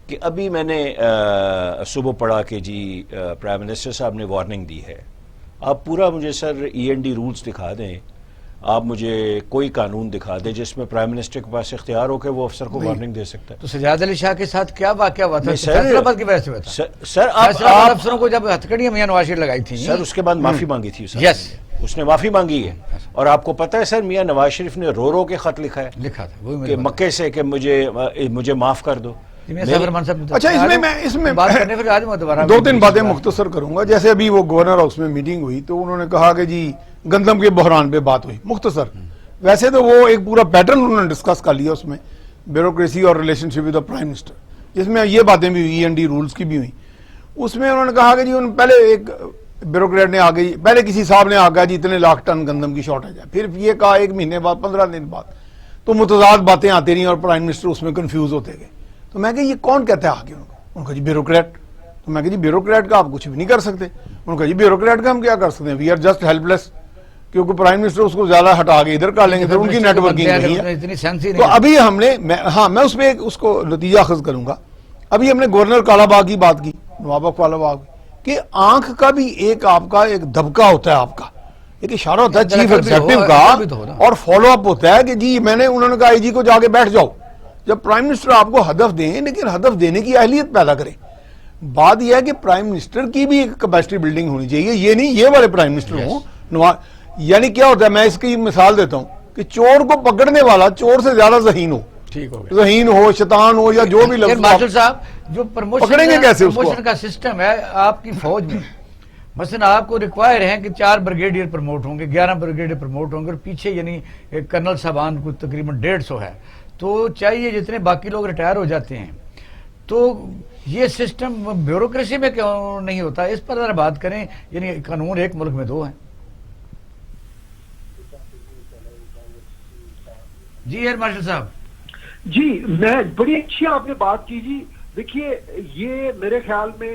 کہ ابھی میں نے صبح پڑھا کہ جی پرائم منسٹر صاحب نے وارننگ دی ہے. آپ پورا مجھے سر END رولز دکھا دیں، آپ مجھے کوئی قانون دکھا دیں جس میں پرائم منسٹر کے پاس اختیار ہو کہ وہ افسر کو وارننگ دے سکتا ہے. تو سجاد علی شاہ کے ساتھ کیا واقعہ ہوا تھا؟ سر فیصلہ آباد کی وجہ سے ہوا تھا. سر فیصلہ آباد افسروں کو جب ہتھکڑیاں میاں نواز شریف لگائی تھی سر اس کے بعد معافی مانگی تھی. یس، اس نے معافی مانگی ہے. اور آپ کو پتہ ہے سر میاں نواز شریف نے رو رو کے خط لکھا تھا کہ مکے سے کہ مجھے معاف کر دو. اچھا اس میں 2-3 باتیں مختصر کروں گا. جیسے ابھی وہ گورنر ہاؤس میں میٹنگ ہوئی تو انہوں نے کہا کہ جی گندم کے بحران پہ بات ہوئی مختصر. ویسے تو وہ ایک پورا پیٹرن انہوں نے ڈسکس کر لیا اس میں، بیوروکریسی اور relation ship with the prime minister, جس میں یہ باتیں بھی ہوئی، END رولز کی بھی ہوئی. اس میں انہوں نے کہا کہ جی پہلے ایک بیوروکریٹ نے آگے پہلے کسی صاحب نے آگا جی اتنے لاکھ ٹن گندم کی شارٹیج ہے، پھر یہ کہا 1 مہینے بعد 15 دن بعد، تو متضاد باتیں آتی رہی اور پرائم منسٹر اس میں کنفیوز ہوتے گئے. تو میں کہ یہ کون کہتا ہے آگے؟ انہوں نے کہا جی بیوروکریٹ. تو میں کہ جی بیوروکریٹ کا آپ کچھ بھی نہیں کر سکتے. انہوں نے کہا جی بیوروکریٹ کا ہم کیا کر سکتے ہیں، وی آر جسٹ ہیلپ لیس، کیونکہ پرائم منسٹر اس کو زیادہ ہٹا کے ادھر کر لیں گے، پھر ان کی نیٹ ورکنگ نہیں ہے. تو ابھی ہم نے میں اس میں اس کو نتیجہ اخذ کروں گا. ابھی ہم نے گورنر کالا باغ کی بات کی، نواب کالا باغ، کہ آنکھ کا بھی ایک آپ کا ایک دھبکا ہوتا ہے، آپ کا ایک اشارہ ہوتا ہے چیف ایگزیکٹو کا، اور فالو اپ ہوتا ہے کہ جی انہوں نے کہا آئی جی کو جا کے بیٹھ جاؤ. جب پرائم منسٹر آپ کو ہدف دیں، لیکن ہدف دینے کی اہلیت پیدا کریں. بات یہ ہے کہ پرائم منسٹر کی بھی ایک کیپیسٹی بلڈنگ ہونی چاہیے، یہ نہیں یہ والے پرائم منسٹر ہوں. یعنی کیا ہوتا ہے، میں اس کی مثال دیتا ہوں کہ چور کو پکڑنے والا چور سے زیادہ ذہین ہو، ذہین ہو، شیطان ہو، یا جو بھی لفظ مارشل صاحب، جو پکڑیں گے کیسے اس کو؟ پروموشن کا سسٹم ہے آپ کی فوج میں، مثلا آپ کو ریکوائر ہے کہ 4 بریگیڈیئر پروموٹ ہوں گے، 11 بریگیڈیئر پروموٹ ہوں گے، اور پیچھے یعنی کرنل صاحبان کو تقریباً 150 ہے، تو چاہیے جتنے باقی لوگ ریٹائر ہو جاتے ہیں. تو یہ سسٹم بیوروکریسی میں کیوں نہیں ہوتا؟ اس پر ذرا بات کریں. یعنی قانون ایک ملک میں 2 ہیں. جی ایئر مارشل صاحب. جی میں بڑی اچھی آپ نے بات کی. جی دیکھیے، یہ میرے خیال میں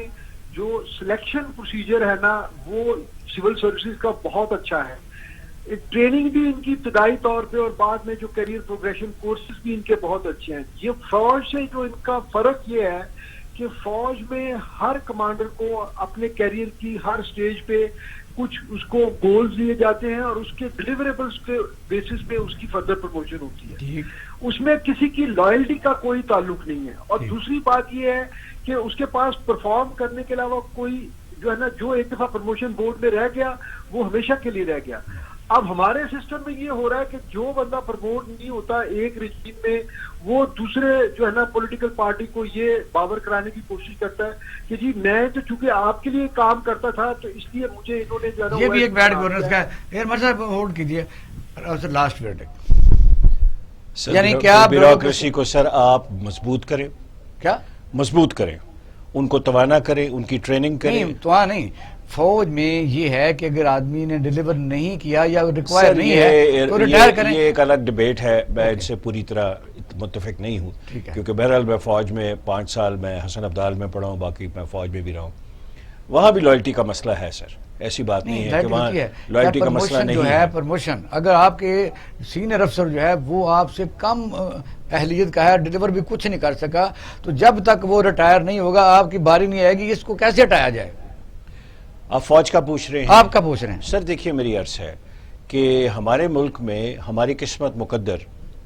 جو سلیکشن پروسیجر ہے نا، وہ سول سروسز کا بہت اچھا ہے. ٹریننگ بھی ان کی ابتدائی طور پہ اور بعد میں جو کیریئر پروگریشن کورسز بھی ان کے بہت اچھے ہیں. یہ فوج سے جو ان کا فرق یہ ہے کہ فوج میں ہر کمانڈر کو اپنے کیریئر کی ہر سٹیج پہ کچھ اس کو گولز دیے جاتے ہیں اور اس کے ڈیلیوریبلز کے بیسس پہ اس کی فردر پروموشن ہوتی ہے. اس میں کسی کی لائلٹی کا کوئی تعلق نہیں ہے. اور دوسری بات یہ ہے کہ اس کے پاس پرفارم کرنے کے علاوہ کوئی جو ہے نا، جو ایک دفعہ پروموشن بورڈ میں رہ گیا وہ ہمیشہ کے لیے رہ گیا. اب ہمارے سسٹم میں یہ ہو رہا ہے کہ جو بندہ پروموٹ نہیں ہوتا ایک رجیم میں، وہ دوسرے جو ہے نا پولیٹیکل پارٹی کو یہ باور کرانے کی کوشش کرتا ہے کہ جی میں تو چونکہ آپ کے لیے کام کرتا تھا تو اس لیے مجھے انہوں نے جو ہے، یہ بھی ایک بیڈ گورننس کا ہے. مطلب ہولڈ کیجیے لاسٹ ورڈکٹ. یعنی کیا بیوروکریسی کو سر آپ مضبوط کریں، کیا مضبوط کریں، ان کو توانا کریں، ان کی ٹریننگ کریں. نہیں، فوج میں یہ ہے کہ اگر آدمی نے ڈیلیور نہیں کیا یا ریکوائر نہیں ہے تو ریٹائر کریں. یہ ایک الگ ڈیبیٹ ہے، میں ان سے پوری طرح متفق نہیں ہوں، کیونکہ بہرحال میں فوج میں 5 سال میں حسن عبدال میں پڑھا ہوں، باقی میں فوج میں بھی رہا ہوں. وہاں بھی لائلٹی کا مسئلہ ہے سر، ایسی بات نہیں ہے کہ وہاں لائلٹی کا مسئلہ نہیں ہے. پروموشن اگر آپ کے سینئر افسر جو ہے وہ آپ سے کم اہلیت کا ہے، ڈیلیور بھی کچھ نہیں کر سکا، تو جب تک وہ ریٹائر نہیں ہوگا آپ کی باری نہیں آئے گی. اس کو کیسے ہٹایا جائے؟ آپ فوج کا پوچھ رہے ہیں؟ آپ کا پوچھ رہے ہیں سر. دیکھیے میری عرض ہے کہ ہمارے ملک میں ہماری قسمت مقدر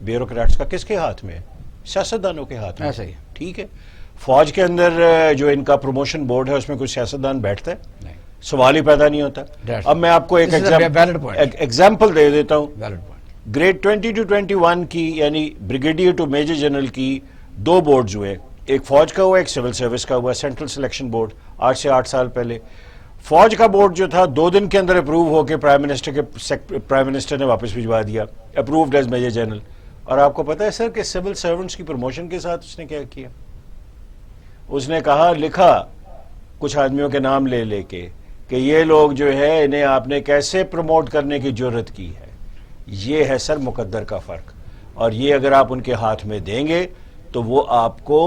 بیوروکریٹس کا کس کے ہاتھ میں ہے؟ سیاستدانوں کے ہاتھ میں. ایسا ہی ٹھیک ہے. فوج کے اندر جو ان کا پروموشن بورڈ ہے اس میں کوئی سیاستدان بیٹھتا ہے؟ سوال ہی پیدا نہیں ہوتا. اب میں آپ کو ایک ایگزامپل دے دیتا ہوں. گریڈ 20 to 21 کی یعنی بریگیڈیئر ٹو میجر جنرل کی 2 بورڈز ہوئے، ایک فوج کا ہوا، ایک سول سروس کا ہوا، سینٹرل سلیکشن بورڈ. 8 سے 8 سال پہلے فوج کا بورڈ جو تھا 2 دن کے اندر اپروو ہو کے پرائم منسٹر نے واپس بھجوا دیا، اپرووڈ ایز میجر جنرل. اور آپ کو پتا ہے سر کہ سول سرونٹس کی پروموشن کے ساتھ اس نے کیا کیا؟ اس نے کہا، لکھا کچھ آدمیوں کے نام لے کے کہ یہ لوگ جو ہے انہیں آپ نے کیسے پروموٹ کرنے کی جرت کی ہے. یہ ہے سر مقدر کا فرق. اور یہ اگر آپ ان کے ہاتھ میں دیں گے تو وہ آپ کو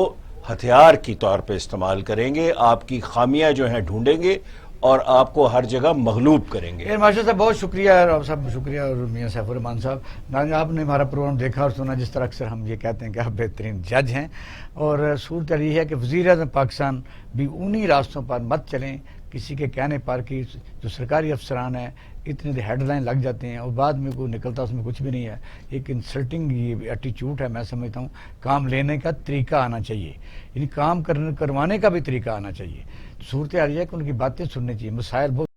ہتھیار کی طور پہ استعمال کریں گے, آپ کی خامیاں جو ہیں ڈھونڈیں گے اور آپ کو ہر جگہ مغلوب کریں گے. ماشاء صاحب بہت شکریہ صاحب, شکریہ. اور میاں سیف الرحمان صاحب, آپ نے ہمارا پروگرام دیکھا اور سنا. جس طرح اکثر ہم یہ کہتے ہیں کہ آپ بہترین جج ہیں, اور صورت یہ ہے کہ وزیر اعظم پاکستان بھی انہی راستوں پر مت چلیں کسی کے کہنے پر کہ جو سرکاری افسران ہیں اتنے ہیڈ لائن لگ جاتے ہیں اور بعد میں کوئی نکلتا اس میں کچھ بھی نہیں ہے. ایک انسلٹنگ یہ ایٹیچیوڈ ہے. میں سمجھتا ہوں کام لینے کا طریقہ آنا چاہیے, یعنی کام کروانے کا بھی طریقہ آنا چاہیے. صورت حال یہ ہے کہ ان کی باتیں سننی چاہیے. مسائل بہت